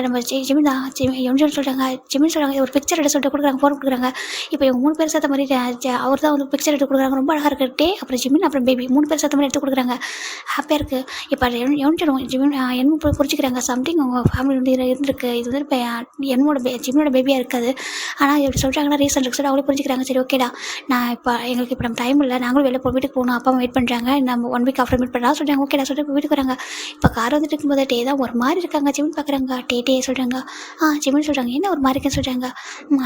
நம்ம ஜிமின் தான் யோன்ஜின் சொல்கிறாங்க. ஜிமின் சொல்கிறாங்க ஒரு பிக்சர் எடுத்து சொல்லிட்டு கொடுக்குறாங்க. ஃபோன் கொடுக்குறாங்க. இப்போ இவங்க 3 பேர் சேர்த்த மாதிரி அவர் தான் வந்து பிக்சர் எடுத்து கொடுக்குறாங்க. ரொம்ப அழகாக இருக்குது. டே அப்புறம் ஜிமின் அப்புறம் பேபி 3 பேர் சேர்த்த மாதிரி எடுத்து கொடுக்குறாங்க. ஹாப்பியாக இருக்குது. இப்போ யோன்ஜின் ஜிமின் என்ன புரிஞ்சுக்கிறாங்க. சம்திங் அவங்க ஃபேமிலி வந்து இருந்திருக்கு. இது வந்து இப்போ ஜிமினோட பேபியாக இருக்காது. ஆனால் எப்படி சொல்கிறாங்கன்னா ரீசன் இருக்கு அவங்களே புரிஞ்சுக்கிறாங்க. சரி ஓகேடா நான் இப்போ எங்களுக்கு இப்போ நம்ம டைம் இல்லை. நாங்களும் வெளில வீட்டுக்கு போகணும். அப்பா அம்மா வெயிட் பண்ணுறாங்க. நம்ம 1 வீக் ஆஃப்டர் மீட் பண்ணுறா சொல்கிறாங்க. ஓகேடா சொல்லிட்டு வீட்டுக்கு வராங்க. இப்போ கார் வந்துட்டு இருக்கும்போது டே தான் ஒரு மாதிரி இருக்காங்க. ஜிமின் பார்க்குறாங்க. டே சொல்கிறாங்க. ஜிமின் சொல்கிறாங்க. என்ன ஒரு மாதிரி இருக்குன்னு சொல்கிறாங்க.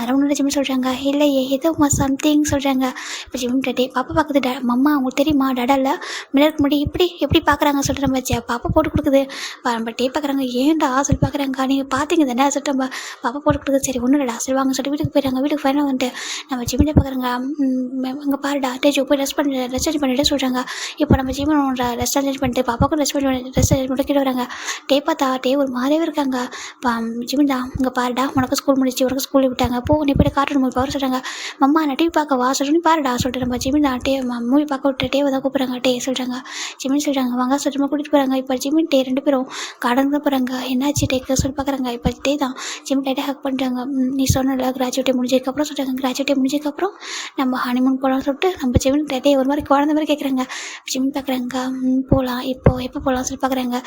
அரவணோட ஜிமின் சொல்கிறாங்க. இல்லை ஏதோ சம்திங் சொல்கிறாங்க. இப்போ ஜிமின் டே பாப்பா பார்க்குது. மம்மா அவங்களுக்கு தெரியுமா டடா இல்லை மிளருக்கு முடி எப்படி பார்க்குறாங்க சொல்லிட்டு நம்ம பாப்பா போட்டு கொடுக்குது. நம்ம டே பார்க்குறாங்க. ஏன்டா சொல்லி பார்க்குறாங்க. நீங்கள் பார்த்தீங்க தானே சொல்லிட்டு நம்ம பாப்பா போட்டு கொடுக்குது. சரி ஒன்றும் இல்லைடா சரி வாங்க சொல்லிட்டு வீட்டுக்கு போயிடுறாங்க. வீட்டுக்கு ஃபைனலாக வந்துட்டு நம்ம ஜிமினை பார்க்குறாங்க. அங்கே பாருடா டேஜோ போய் ரெஸ்ட் பண்ணிட்டு சொல்கிறாங்க. இப்போ நம்ம ஜிமினோட ரெஸ்ட் அரேஞ்ச் பண்ணிட்டு பாப்பாவுக்கும் ரெஸ்ட் அரேஞ்ச் பண்ணிட்டு கீழே வராங்க. டே பார்த்தா டே ஒரு மாதிரியே இருக்காங்க. ஜிமின் தான் இங்கே பாருடா உனக்கு ஸ்கூல் முடிச்சு உனக்கு ஸ்கூலில் விட்டாங்க. போ நீ போய்ட்டு கார்ட்டூன் மூவி பார்க்க சொல்கிறாங்க. மம்மா நான் டிவி பார்க்க வா சொல்லிட்டு நீ பாருடா சொல்லிட்டு நம்ம ஜிமின் தான் டே மூவி பார்க்க விட்டு டேவை தான் கூப்பிட்றாங்க. டே சொல்கிறாங்க. ஜிமின் சொல்கிறாங்க வாங்க சொல்லிட்டு கூட்டிகிட்டு போகிறாங்க. இப்போ ஜிமின் டே 2 பேரும் கார்டன் தான் போகிறாங்க. என்னாச்சு டேக்கு சொல்லி பார்க்குறாங்க. இப்போ டே தான் ஜிமின் டைட்டாக ஹக் பண்ணுறாங்க. நீ சொன்னல கிராஜுவேட்டே முடிஞ்சதுக்கப்புறம் சொல்கிறாங்க. கிராஜுவேட்டே முடிஞ்சதுக்கப்புறம் நம்ம ஹனிமூன் போகலாம்னு சொல்லிட்டு நம்ம ஜிமின் டே ஒரு மாதிரி குழந்த மாதிரி கேட்குறாங்க. ஜிமின் பார்க்குறாங்க. போகலாம் எப்போ போகலாம் சொல்லி பார்க்குறாங்க.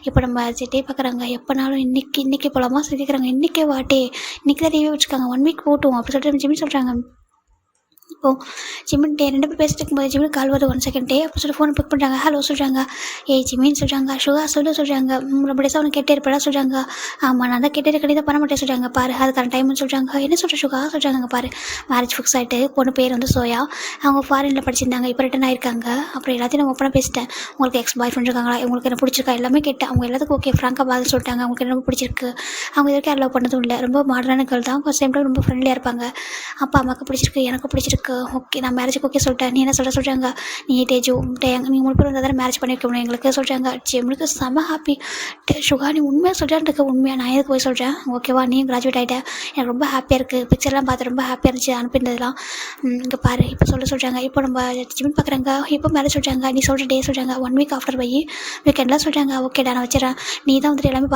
இப்போ நம்ம டே பார்க்குறாங்க. எப்போனாலும் இன்றைக்கி போகலாமா சொல்லி கேட்குறாங்க. இன்றைக்கே வாட்டே இன்றைக்கி தான் லீவே வச்சுருக்காங்க 1 வீக் போட்டும் அப்படி சொல்லிட்டு நம்ம ஜிமின் சொல்கிறாங்க. இப்போது ஜிமின் டே 2 பேர் பேசிட்டு இருக்கும்போது ஜிமின் கால் வருது 1 செகண்ட் டே அப்போ சொல்லி ஃபோனை பிக் பண்ணுறாங்க. ஹலோ சொல்கிறாங்க. ஜிமின் சொல்கிறாங்க. சுகா சொல்கிறாங்க. ரொம்ப டேஸாக அவனுக்கு கேட்டே இருப்படா சொல்கிறாங்க. ஆமாம் நான் தான் கேட்டே கண்டிப்பாக பண்ண மாட்டேன் சொல்கிறாங்க. பாரு அதுக்கான டைம்னு சொல்கிறாங்க. என்ன சொல்கிற சுகா சொல்கிறாங்க. பாரு மேரேஜ் ஃபிக்ஸ் ஆகிட்டு பொண்ணு பேர் வந்து சோயா. அவங்க ஃபாரினில் படிச்சிருந்தாங்க. இப்போ ரிட்டன் ஆயிருக்காங்க. அப்புறம் எல்லாத்தையும் நான் ஓப்பனாக பேசிட்டேன். உங்களுக்கு எக்ஸ் பாய் ஃப்ரெண்ட் இருக்காங்களா உங்களுக்கு என்ன பிடிச்சிருக்கா எல்லாமே கேட்டேன். அவங்க எல்லாத்துக்கும் ஓகே ஃப்ராங்காக பதில் சொல்லிட்டாங்க. அவங்களுக்கு ரொம்ப பிடிச்சிருக்கு. அவங்க இது வரைக்கும் லவ் பண்ணதும் இல்லை. ரொம்ப மாடர்னான கேர்ள் தான். சேம் டைம் ரொம்ப ஃப்ரெண்ட்லியாக இருப்பாங்க. அப்பா அம்மாவுக்கு பிடிச்சிருக்கு எனக்கு பிடிச்சிருக்கு. ஓகே நான் மேரேஜுக்கு ஓகே சொல்லிட்டேன். நீ என்ன சொல்கிறாங்க. நீ டேஜோ நீங்கள் 3 பேர் வந்தால் தானே மேரேஜ் பண்ணி வைக்கணும் எங்களுக்கு சொல்கிறாங்க. ஜிமினுக்கு செம்ம ஹாப்பி. சுகா நீ உண்மையாக சொல்கிறான்னு உண்மையாக நான் எதுக்கு போய் சொல்கிறேன். ஓகேவா நீ கிராஜுவேட் ஆகிட்டேன். எனக்கு ரொம்ப ஹாப்பியாக இருக்குது. பிக்சர்லாம் பார்த்து ரொம்ப ஹாப்பியாக இருந்துச்சு அனுப்பினதுலாம். இங்கே பாரு இப்போ சொல்கிறாங்க. இப்போ நம்ம ஜிமின் பார்க்குறாங்க. இப்போ மேரேஜ் சொல்கிறாங்க. நீ சொல்கிற டே சொல்கிறாங்க. 1 வீக் ஆஃப்டர் போய் வீக்கெண்ட்லாம் சொல்கிறாங்க. ஓகேடா நான் வச்சுறேன். நீ தான் வந்துட்டு எல்லாமே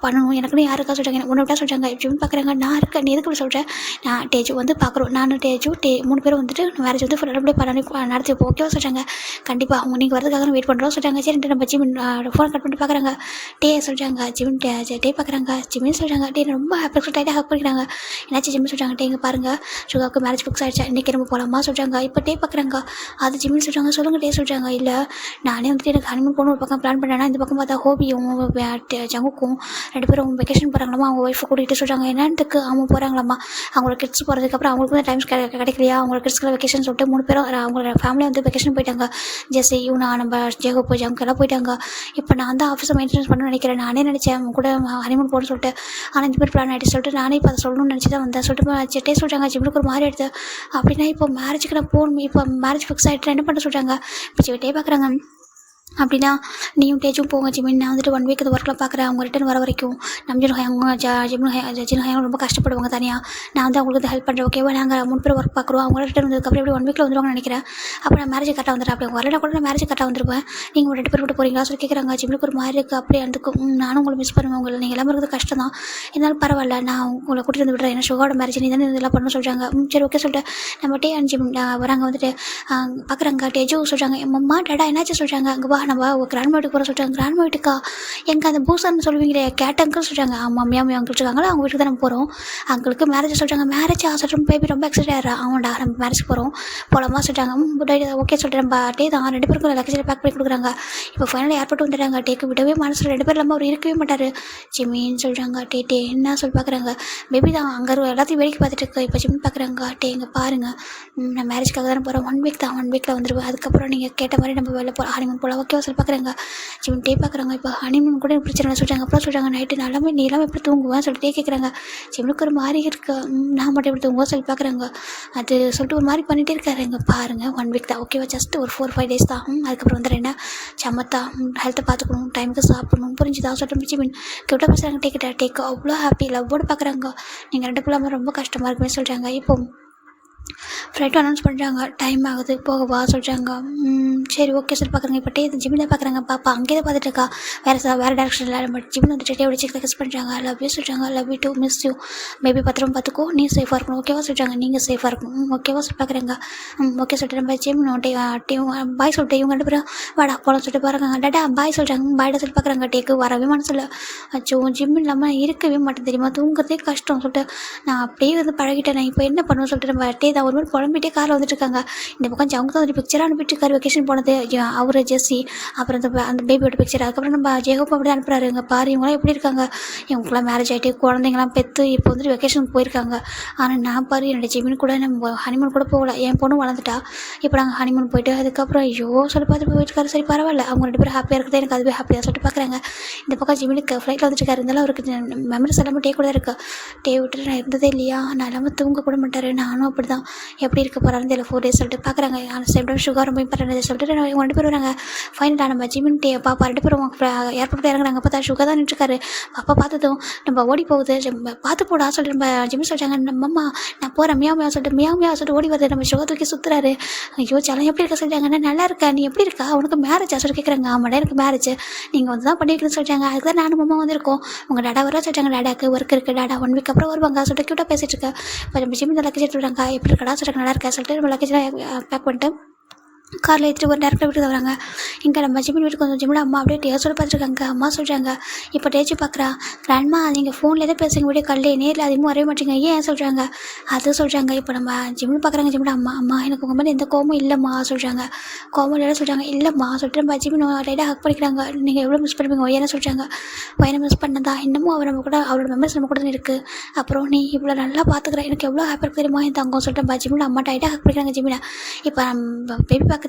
பண்ணணும் எனக்குன்னு யாருக்கா சொல்கிறாங்க. ஒன்று விட்டா சொல்கிறாங்க. ஜிமின் பார்க்குறாங்க. நான் இருக்கேன் நீ எதுக்கு சொல்கிறேன். நான் டேஜு வந்து பார்க்குறோம். நான் டேஜு 3 பேரும் வந்துட்டு மேரேஜ் வந்து ஃபுல்லாக பண்ணி நடத்தி ஓகேவா சொல்கிறாங்க. கண்டிப்பாக அவங்க நீங்கள் வரதுக்காக வெயிட் பண்ணுறோம் சொல்கிறாங்க. சரி நம்ம ஜிமின் ஃபோன் கட் பண்ணி பார்க்குறாங்க. டே சொல்கிறாங்க. ஜிமின் டே பார்க்குறாங்க. ஜிமின் சொல்கிறாங்க. டே ரொம்ப ஹாப்பி டைட்டாக ஹக் பண்ணிக்கிறாங்க. என்னாச்சு ஜிமின் சொல்கிறாங்க. டே இங்கே பாருங்கள் சுகாவுக்கு மேரேஜ் ஃபிக்ஸ் ஆகிடுச்சா இன்றைக்கி நம்ம போகலாமா சொல்கிறாங்க. இப்போ டே பார்க்குறாங்க. அது ஜிமின் சொல்கிறாங்க. சொல்லுங்கள் டே சொல்கிறாங்க. இல்லை நானே வந்துட்டு எனக்கு ஹனிமூன் போகணும் ஒரு பக்கம் பிளான் பண்ணுறேன்னா இந்த பக்கம் பார்த்தா ஹோபியும் ஜங்குக்கும் 2 பேரும் வெக்கேஷன் போகிறாங்களாமா. அவங்க ஒய்ஃபை கூட்டிகிட்டு சொல்கிறாங்க. என்னன்ட்டுக்கு அவங்க போகிறாங்களாம்மா. அவங்களோட கிட்ஸ் போகிறதுக்கப்புறம் அவங்களுக்கு வந்து டைம்ஸ் கிடைக்கலையா. அவங்களோட கிட்ஸ்க்கு வெக்கேஷன் சொல்லிட்டு 3 பேரும் அவங்களோட ஃபேமிலி வந்து வெக்கேஷன் போயிட்டாங்க. ஜெஸ்ஸி இவனா நம்ம ஜேகோப்பு ஜங்கெல்லாம் போயிட்டாங்க. இப்போ நான் தான் ஆஃபீஸை மெயின்டெனன்ஸ் பண்ணணும்னு நினைக்கிறேன். நானே நினச்சேன் அவங்க கூட ஹனிமூன் போகணும்னு சொல்லிட்டு. ஆனால் இந்த மாதிரி பிளான் ஆகிட்டு சொல்லிட்டு நானே இப்போ அதை சொல்லணும்னு நினச்சி தான் வந்தேன் சொல்லிட்டு டே சொல்கிறாங்க. ஜிம்னுக்கு ஒரு மாதிரி எடுத்து அப்படின்னா இப்போ மேரேஜுக்கு நான் போகணும். இப்போ மேரேஜ் ஃபிக்ஸ் ஆகிட்டு என்ன பண்ண சொல்கிறாங்க. இப்போ டே பார்க்குறாங்க. அப்படின்னா நீயும் டேஜும் போங்க ஜிமின், நான் வந்துட்டு 1 வீக் இந்த ஒர்க்கில் பார்க்குறேன். அவங்க ரிட்டர்ன் வர வரைக்கும் நம்ஜின் அவங்க ஜிமின் ஹயாவும் ரொம்ப கஷ்டப்படுவாங்க தனியாக. நான் வந்து அவங்களுக்கு ஹெல்ப் பண்ணுறேன், ஓகேவா? நாங்கள் 3 பேர் ஒர்க் பார்க்குறோம். அவங்க ரிட்டர்ன் வந்ததுக்கப்புறம் எப்படி 1 வீக்கில் வந்துடுவாங்கன்னு நினைக்கிறேன். அப்போ நான் மேரேஜ் கரெக்டாக வந்துடுறேன். அப்படி வரல கூட நான் மேரேஜ் கரெக்டாக வந்துருப்பேன். நீங்கள் 2 பேர் விட்டு போகிறீங்களா சொல்லி கேட்குறாங்க. ஜிம்னுக்கு ஒரு மாதிரி இருக்குது. அப்படியே அதுக்கும் நானும் உங்களை மிஸ் பண்ணுவேன். உங்களை நீங்கள் எல்லாமே இருக்கிறது கஷ்டம் தான், இருந்தாலும் பரவாயில்ல, நான் உங்களை கூட்டிகிட்டு வந்து விடுறேன். ஏன்னா சுகாவோட மேரேஜ் நீ தானே இதெல்லாம் பண்ணணும்னு சொல்கிறாங்க. சரி ஓகே சொல்லிட்டு நம்ம டே அண்ட் ஜிம் வராங்க. வந்துட்டு பார்க்குறாங்க. டேஜு சொல்கிறாங்க, அம்மா டாடா என்னாச்சு சொல்கிறாங்க. அங்கே வா நம்ம கிராண்ட் வீட்டுக்கு போகிற சொல்கிறாங்க. கிராண்ட் வீட்டுக்கா? எங்கே அந்த பூசான்னு சொல்லுவீங்களே கேட் அங்கிள் சொல்கிறாங்க. ஆமாம் மியாமி அங்கிள் இருக்காங்களா, அவங்க வீட்டுக்கு தான் நம்ம போகிறோம். அங்கிளுக்கு மேரேஜ் சொல்கிறாங்க. மேரேஜ் சொல்கிறோம். பேபி ரொம்ப எக்ஸைட் ஆகிறா. அவன்டா நம்ம மேரேஜ் போகிறோம் போகலாமா சொல்கிறாங்க. ஓகே சொல்லிட்டு நம்ம டே தான் 2 பேருக்கும் லக்கேஜில் பேக் பண்ணி கொடுக்குறாங்க. இப்போ ஃபைனலாக ஏர்போர்ட் வந்துடுறாங்க. டேக்கு விடவே மனசில் 2 பேர் இல்லாமல் அவர் இருக்கவே மாட்டார். ஜிமின்னு சொல்கிறாங்க. டே என்ன சொல்லி பார்க்குறாங்க. பேபி தான் அங்கே எல்லாத்தையும் வேடிக்கை பார்த்துட்டு இருக்கு. இப்போ ஜிம் பார்க்குறாங்க. டே இங்கே பாருங்கள், நான் மேரேஜ்க்காக தானே போகிறேன். 1 வீக் தான், 1 வீக்கில் வந்துடுவேன். அதுக்கப்புறம் நீங்கள் கேட்ட மாதிரி நம்ம வெளில போகலாம், ஹனிமூன் போகலாம், ஓகேவா சொல்லி பார்க்குறாங்க. ஜிம் டே பார்க்குறாங்க. இப்போ ஹனிமூன் கூட பிரச்சனை சொல்கிறாங்க. அப்புறம் சொல்கிறாங்க நைட்டு நல்லாமே நீ எல்லாம் எப்படி தூங்குவேன் சொல்லிட்டு கேட்குறாங்க. ஜிம்னுக்கு ஒரு மாதிரி இருக்கு. நான் மட்டும் எப்படி தூங்குவோம் சொல்லி பார்க்குறாங்க. அது சொல்லிட்டு ஒரு மாதிரி பண்ணிகிட்டே இருக்காரு. இங்கே பாருங்கள் 1 வீக் தான், ஓகேவா? ஜஸ்ட் ஒரு 4-5 டேஸ் தான். அதுக்கப்புறம் வந்துடுறேன். என்ன சமத்தா ஹெல்த்தை பார்த்துக்கணும், டைமுக்கு சாப்பிடணும், புரிஞ்சுதான் சொல்லிட்டு ஜிமின் கிட்ட பேசுகிறாங்க. டேக்கு அவ்வளோ ஹாப்பி லவ்வோடு பார்க்குறாங்க. நீங்கள் 2 பேரும் ரொம்ப கஷ்டமாக இருக்குன்னு சொல்கிறாங்க. இப்போ ஃப்ளைட் அனௌன்ஸ் பண்ணுறாங்க. டைம் ஆகுது, போகவா சொல்கிறாங்க. சரி ஓகே சொல்லி பார்க்குறாங்க. இப்போ டே ஜிமின் தான் பார்க்குறாங்க. பாப்பா அங்கேயே தான் பார்த்துட்டு இருக்கா, வேறு டேரக்ஷனில். பட் ஜிமின் வந்துட்டு டே வச்சு கிஸ் பண்ணுறாங்க. லவ் யூ சொல்கிறாங்க. Love you too, miss you baby, பத்திரம் பார்த்துக்கோ, நீ சேஃபாக இருக்கணும், ஓகேவா சொல்கிறாங்க. நீங்கள் சேஃபாக இருக்கணும், ஓகேவா சொல்லி பார்க்குறாங்க. ஓகே சொல்லிட்டு நம்ம ஜிமின் டே பாய் சொல்லிட்டு இவங்க 2 பேரும் வாடா போகலாம் சொல்லிட்டு பாருங்க. டாடா பாய் சொல்கிறாங்க. பாய்டா சொல்லி பார்க்குறாங்க. டேக்கு வரவே மனசில் அச்சோ ஜிம் இல்லாமல் இருக்கவே மாட்டேன் தெரியுமா, தூங்குறதே கஷ்டம் சொல்லிட்டு நான் அப்படியே வந்து பழகிட்டேன். நான் இப்போ என்ன பண்ணுவேன் சொல்லிட்டு நம்ம டே தான் ஒரு மாதிரி குழம்பிட்டே காரில் வந்துட்டு இருக்காங்க. இந்த பக்கம் அவங்க தான் ஒரு பிக்சராக அனுப்பிட்டு இருக்காரு. வெக்கேஷன் போனது அவர் ஜெஸ்ஸி, அப்புறம் அந்த பேபியோட பிக்சர். அதுக்கப்புறம் நம்ம ஜேகோப் அப்படி அனுப்புறாரு. இங்கே பாரு இவங்களாம் எப்படி இருக்காங்க, இவங்களாம் மேரேஜ் ஆகிட்டு குழந்தைங்களாம் பெற்று இப்போ வந்துட்டு வெக்கேஷனுக்கு போயிருக்காங்க. ஆனால் நான் பாரு என்னோட ஜிமின் கூட நம்ம ஹனிமூன் கூட போகல. என் பொண்ணு வளர்ந்துட்டா. இப்போ நாங்கள் ஹனிமூன் போயிட்டு அதுக்கப்புறம் ஐயோ சொல்லி பார்த்து போயிட்டுருக்காரு. சரி பரவாயில்ல, அவங்க 2 பேரும் ஹாப்பியாக இருக்குது, எனக்கு அதுவே ஹாப்பியாக சொல்லிட்டு பார்க்குறாங்க. இந்த பக்கம் ஜிமினுக்கு ஃப்ளைட்டில் வந்துட்டுருக்காரு. இருந்தாலும் அவருக்கு மெமரிஸ் எல்லாமே டே கூட தான் இருக்குது. டே விட்டுட்டு நான் இருந்ததே இல்லையா, நான் எல்லாமே தூங்க கூட மாட்டார். நானும் அப்படி தான், எப்படி இருக்க போகிறாரு தெரியல 4 டேஸ் சொல்லிட்டு பார்க்குறாங்க. அந்த சேம் டைம் சுகர் ரொம்ப இம்பார்ட்டன் சொல்லிட்டு 2 பேர் வராங்க. ஃபைனலாக நம்ம ஜிமின் டே பாப்பா 2 பேரும் ஏர்போர்ட்டில் இறங்குறாங்க. பார்த்தா சுகர் தான் நின்றுருக்காரு. பாப்பா பார்த்ததும் நம்ம ஓடி போகுது. பார்த்து போடா சொல்லிட்டு நம்ம ஜிமின் சொல்லிட்டாங்க. நம்ம அம்மா நான் போகிறேன் மியா சொல்லிட்டு மியா சொல்லிட்டு ஓடி வருது. நம்ம சுகர் தூக்கி சுற்றுறாரு. ஐயோ சலம் எப்படி இருக்க சொல்லிட்டாங்க. நல்லா இருக்கா, நீ எப்படி இருக்கா, உனக்கு மேரேஜ் சொல்லி கேட்குறாங்க. ஆமாடா எனக்கு மேரேஜ், நீங்கள் வந்து தான் பண்ணியிருக்குன்னு சொல்லிட்டாங்க. அதுக்கு தான் நானும் அம்மா வந்திருக்கோம். உங்கள் டாடா வர சொல்லிட்டாங்க. டாடாக்கு ஒர்க் இருக்குது, டாடா 1 வீக் அப்புறம் வருவாங்க சொல்லிட்டு க்யூட்டாக பேசிட்டு இருக்கேன். இப்போ நம்ம ஜிமின் லக்கேஜ் எடுத்துவிட்டாங்க. எப்படி இருக்கடா சொல்லிட்டு நல்லா இருக்கா சொல்லிட்டு நம்ம லக்கேஜ்லாம் பேக் பண்ணிட்டு காரில் ஏற்றிட்டு ஒரு டேரக்டாக வீட்டுக்கு வராங்க. இங்கே நம்ம ஜிமின் வீட்டுக்கு கொஞ்சம் ஜிமின் அம்மா அப்படியே டேஸ்ட்டோட பார்த்துருக்காங்க. அம்மா சொல்கிறாங்க. இப்போ டேச்சு பார்க்குறா. கிராண்ட்மா நீங்கள் ஃபோனில் தான் பேசுங்க, வீடியோ கால்லே நேரில் அதிகமாக வரைய மாட்டீங்க ஏன் சொல்கிறாங்க. அது சொல்கிறாங்க. இப்போ நம்ம ஜிமின் பார்க்குறாங்க. ஜிமின் அம்மா எனக்கு உங்கள் மேலே எந்த கோபமும் இல்லைம்மா சொல்கிறாங்க. கோபம் இல்லைன்னு சொல்கிறாங்க. இல்லைம்மா சொல்லிட்டு நம்ம ஜிமின் டைட்டாக ஹக் பண்ணிக்கிறாங்க. நீங்கள் எவ்வளோ மிஸ் பண்ணுவீங்க ஒய்யான சொல்கிறாங்க. பையனை மிஸ் பண்ணதா, இன்னமும் அவர் நம்ம கூட அவரோட மெமரிஸ் நம்ம கூட தான் இருக்குது. அப்புறம் நீ இவ்வளோ நல்லா பார்த்துக்கிறேன், எனக்கு எவ்வளோ ஹாப்பி இருக்கு தெரியுமா என் தங்கம் சொல்லிட்டு நம்ம ஜிமின் அம்மா டைட்டாக ஹக் பண்ணிக்கிறாங்க. ஜிமினை இப்போ நம்ம பேபி பார்க்குது.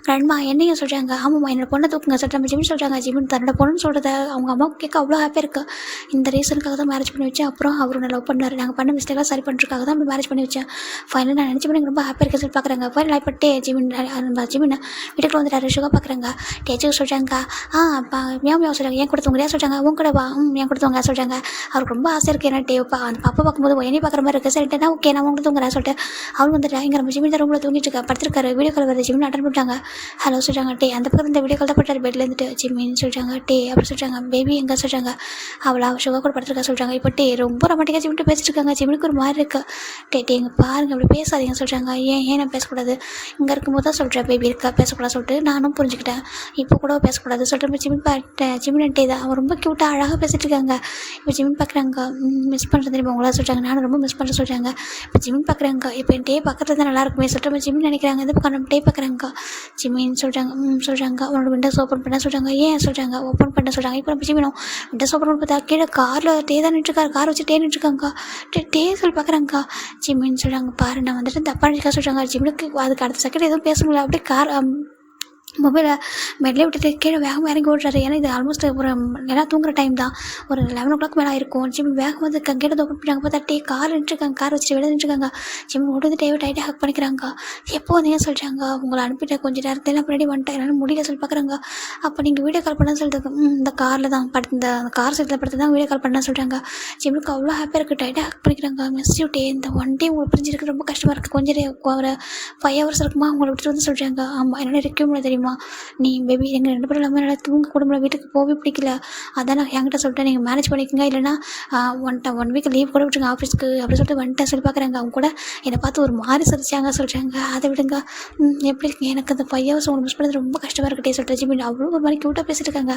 கிராண்ட்மா என்னைய சொல்கிறாங்க. ஆமாம்மா என்னோட பொண்ணை தூக்குங்க சொல்லிட்டு நம்ம ஜிமின் சொல்கிறாங்க. ஜிமின் தன்னோட பொண்ணுன்னு சொல்கிறத அவங்க அம்மாவுக்கு கேட்க அவ்வளோ ஹாப்பியாக இருக்குது. இந்த ரீசனுக்காக தான் மேரேஜ் பண்ணி வச்சேன். அப்புறம் அவர் லவ் பண்ணார். நாங்கள் பண்ண மிஸ்டேக்காக சரி பண்ணுறதுக்காக தான் அப்படி மேரேஜ் பண்ணி வச்சேன். ஃபைனல் நான் நினச்சி எனக்கு ரொம்ப ஹாப்பியாக இருக்குது சொல்லி பார்க்குறாங்க. ஃபைனல் இப்போ ஜிமின் வீட்டுக்கு வந்துட்டாரு. சுகா பார்க்குறாங்க. டேச்சுக்கு சொல்கிறாங்க. மியா சொல்கிறாங்க. ஏன் கொடுத்தவங்க சொல்கிறாங்க. உங்க கூட வா ஏன் கொடுத்தவங்க சொல்கிறாங்க. அவருக்கு ரொம்ப ஆசை இருக்குது. ஏன்னா டேப்பா அந்த பாப்பா பார்க்கும்போது என்னையும் பார்க்குற மாதிரி இருக்குது. சரிட்டா ஓகே நான் உங்களுக்கு தூங்குறேன் சொல்லிட்டு அவங்க வந்துட்டா. இங்கே நம்ம ஜிமின் ரூமில் தூங்கிட்டு இருக்கா, படுத்திருக்காரு. வீடியோ கால் வருது. ஜிமின் அட்டன் பண்ணிட்டாங்க. ஹலோ சொல்கிறாங்க. டே அந்த பக்கம் இந்த வீடியோ கால் தான் போட்டார் பெட்டில் இருந்துட்டு. ஜிமின்னு சொல்கிறாங்க. டே அப்படி சொல்கிறாங்க. பேபி எங்கே சொல்கிறாங்க. அவளா சுகா கூட படுத்துருக்கா சொல்கிறாங்க. இப்போ டே ரொம்ப ரொமாட்டிக்காக ஜிமிட்டு பேசிட்டு இருக்காங்க. ஜிமினுக்கு ஒரு மாதிரி இருக்குது. டே எங்கே பாருங்க அப்படி பேசாதீங்க சொல்கிறாங்க. ஏன் நான் பேசக்கூடாது, இங்கே இருக்கும்போது தான் சொல்கிறேன் பேபி இருக்கா பேசக்கூடாது சொல்லிட்டு நானும் புரிஞ்சுக்கிட்டேன். இப்போ கூட பேசக்கூடாது சொல்லிட்டு ஜிமின் டே தான் அவன் ரொம்ப க்யூட்டாக அழகாக பேசிட்டு இருக்காங்க. இப்போ ஜிமின் பார்க்குறாங்க. மிஸ் பண்ணுறது தெரியுமா உங்களா சொல்கிறாங்க. நானும் ரொம்ப மிஸ் பண்ணுறேன் சொல்கிறாங்க. இப்போ ஜிமின் பார்க்குறாங்க. இப்போ என் டே பக்கத்தில் தான் நல்லா இருக்குமே சொல்லிட்டு நம்ம ஜிமின் நினைக்கிறாங்க. இந்த பக்கம் நம்ம டே பார்க்குறாங்க. ஜிமின் சொல்கிறாங்க. சொல்கிறாங்க. அவனோட விண்டோஸ் ஓப்பன் பண்ண சொல்கிறாங்க. ஏன் சொல்கிறாங்க. ஓப்பன் பண்ண சொல்கிறாங்க. இப்போ நம்ம ஜிமினும் விண்டோஸ் ஓப்பன் பண்ணி பார்த்தா கீழே காரில் டே தான் நின்றுருக்காரு. கார் வச்சு டே நின்றுருக்காங்க. டே சொல்லி பார்க்குறாங்க. ஜிமின்னு சொல்கிறாங்க. பாரு நான் வந்துட்டு தப்பாக நினைக்கா சொல்கிறாங்க. ஜிமினுக்கு அதுக்கு அடுத்த செகண்ட் எதுவும் பேச முடியல. அப்படியே கார் மொபைலை பெட்லேயே விட்டுட்டு கீழே வேகமாக இறங்கி ஓடுறாரு. ஏன்னா இது ஆல்மோஸ்ட் ஒரு எல்லாம் தூங்குற டைம் தான். ஒரு 11 மேலே ஆயிருக்கும். ஜிம் வேகம் வந்து கேட்டை ஓப்பன் பண்ணுறாங்க. பார்த்தா கார் நின்றுருக்காங்க. கார் வச்சுட்டு வெளியே நின்றுருக்காங்க. ஜிம் ஓடுறது டைட்டே ஹக் பண்ணிக்கிறாங்க. எப்போ வந்தீங்கன்னு சொல்கிறாங்க. உங்களை அனுப்பிட்ட கொஞ்சம் நேரத்தில் பின்னாடி வந்துட்டேன், என்னால் முடியல சொல்லி பார்க்குறாங்க. அப்போ நீங்கள் வீடியோ கால் பண்ண சொல்லிட்டு இந்த காரில் தான் இந்த கார் சீட்டில் படுத்து தான் வீடியோ கால் பண்ண சொல்கிறாங்க. ஜிம்முக்கு அவ்வளோ ஹாப்பியாக இருக்குது. டைட்டே ஹக் பண்ணிக்கிறாங்க. மிஸ் யூ டே, இந்த ஒன் டே உங்களுக்கு பிரிஞ்சிருக்கு, ரொம்ப கஷ்டமாக இருக்குது. கொஞ்சம் ஒரு 5 hours இருக்குமா உங்களை விட்டுட்டு வந்து சொல்கிறாங்க. ஆமாம், என்னால் இருக்கவே முடியாது தெரியுமா. நீ பேபி எங்கள் 2 பேரும் இல்லாமல் என்னால் தூங்க கூட முடியல, வீட்டுக்கு போகவே பிடிக்கல. அதான் நான் என்கிட்ட சொல்லிட்டேன், நீங்கள் மேனேஜ் பண்ணிக்கோங்க, இல்லைனா 1 வீக் லீவ் கூட விட்டுருங்க ஆஃபீஸ்க்கு அப்படி சொல்லிட்டு வந்துட்டேன் சொல்லி பார்க்குறாங்க. அவங்க கூட என்னை பார்த்து ஒரு மாதிரி சிரிச்சாங்க. சொல்கிறாங்க அதை விடுங்க, எப்படி இருக்கீங்க, எனக்கு அந்த 5 hours உங்களுக்கு மிஸ் பண்ணது ரொம்ப கஷ்டமாக இருக்கட்டே சொல்லிட்டு ஜிமின் அவ்வளோ ஒரு மாதிரி க்யூட்டாக பேசிட்டு இருக்காங்க.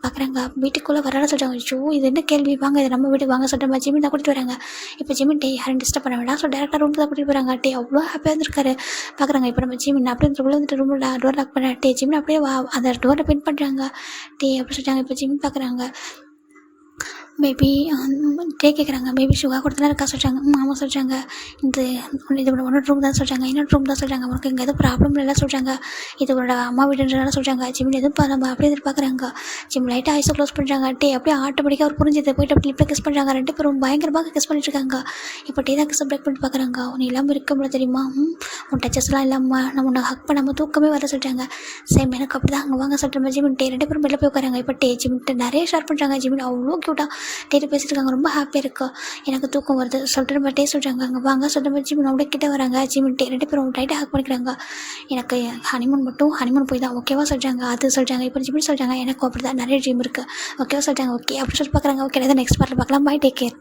பார்க்குறாங்க வீட்டுக்குள்ளே வராத சொல்கிறாங்க. ஐயோ இது என்ன கேள்வி, வாங்க இது நம்ம வீட்டுக்கு வாங்க சொல்கிற மாதிரி ஜிமின் தான் கூட்டிகிட்டு வராங்க. இப்போ ஜிமின் டே யாரும் டிஸ்டர்ப் பண்ண வேண்டாம் சொல்லி டேரக்டாக ரூம் தான் கூட்டிகிட்டு போகிறாங்க. டே அவ்வளோ ஹாப்பியாக இருந்திருக்காரு. பார்க்குறாங்க இப்போ நம்ம ஜிமின் அப்படியே உள்ள வந்துட்டு ரூமில் டோர் லாக் பண்ண டே ஜிமின் அப்படியே அந்த டோரை பின் பண்ணுறாங்க. டே அப்படி சொல்லிட்டாங்க. இப்போ ஜிமின் பார்க்குறாங்க. மேபி டே கேட்குறாங்க. மேபி சுகா கொடுத்தலாம் இருக்கா சொல்கிறாங்க. ஆமாம் சொல்கிறாங்க. இது ஒன்று ரூம் தான் சொல்கிறாங்க. இன்னொரு ரூம் தான் சொல்கிறாங்க. உனக்கு இங்கே எதுவும் ப்ராப்ளம் இல்லை சொல்கிறாங்க. இது உன்னோட அம்மா வீடுன்றதால சொல்கிறாங்க. ஜிமின் எதுவும் நம்ம அப்படியே எதிர்பார்க்குறாங்க. ஜிம் லைட்டாக ஐஸை க்ளோஸ் பண்ணுறாங்க. டே அப்படியே ஆட்டோமேட்டிக்காக அவர் புரிஞ்சது. போய்ட்டு அப்படி லிப்பில் கிஸ் பண்ணுறாங்க. 2 பேரும் பயங்கரமாக கிஸ் பண்ணிட்டு இருக்காங்க. இப்போ டே தான் கிஸ் பிரேக் பண்ணி பார்க்குறாங்க. உன்னை இல்லாமல் இருக்க முடியாது தெரியுமா, உன் டச்சஸ்லாம் இல்லாமல் நம்ம உன்னை ஹக் பண்ணாமல் தூக்கமே வர சொல்கிறாங்க. சேம் எனக்கு அப்படி தான் அங்கே வாங்க சொல்கிற மாதிரி ஜிமின் டே 2 பேரும் வெளில போய் உட்காராங்க. இப்போ டே ஜிமின்ட்டு நிறைய ஷேர் பண்ணுறாங்க. ஜிமின் அவ்வளோ க்யூட்டாக டேட்டு பேசிட்டு இருக்காங்க. ரொம்ப ஹாப்பியாக இருக்கா, எனக்கு தூக்கம் வருது சொல்லிட்டு நம்ம டே சொல்கிறாங்க. அங்கே வாங்க சொல்கிற மாதிரி ஜிமின் அப்படியே கிட்டே வராங்க. ஜிமின் டே 2 பேரும் டைட்டாக ஹக் பண்ணிக்கிறாங்க. எனக்கு ஹனிமூன் போய் தான் ஓகேவா சொல்கிறாங்க. அது சொல்கிறாங்க. இப்போ ஜிமின் சொல்கிறாங்க எனக்கு அப்படி தான் நிறைய ட்ரீம் இருக்குது ஓகேவா சொல்கிறாங்க. ஓகே அப்படி சொல்லி பார்க்குறாங்க. ஓகே, நெக்ஸ்ட் பார்ட்டில் பார்க்கலாம். Bye, take care.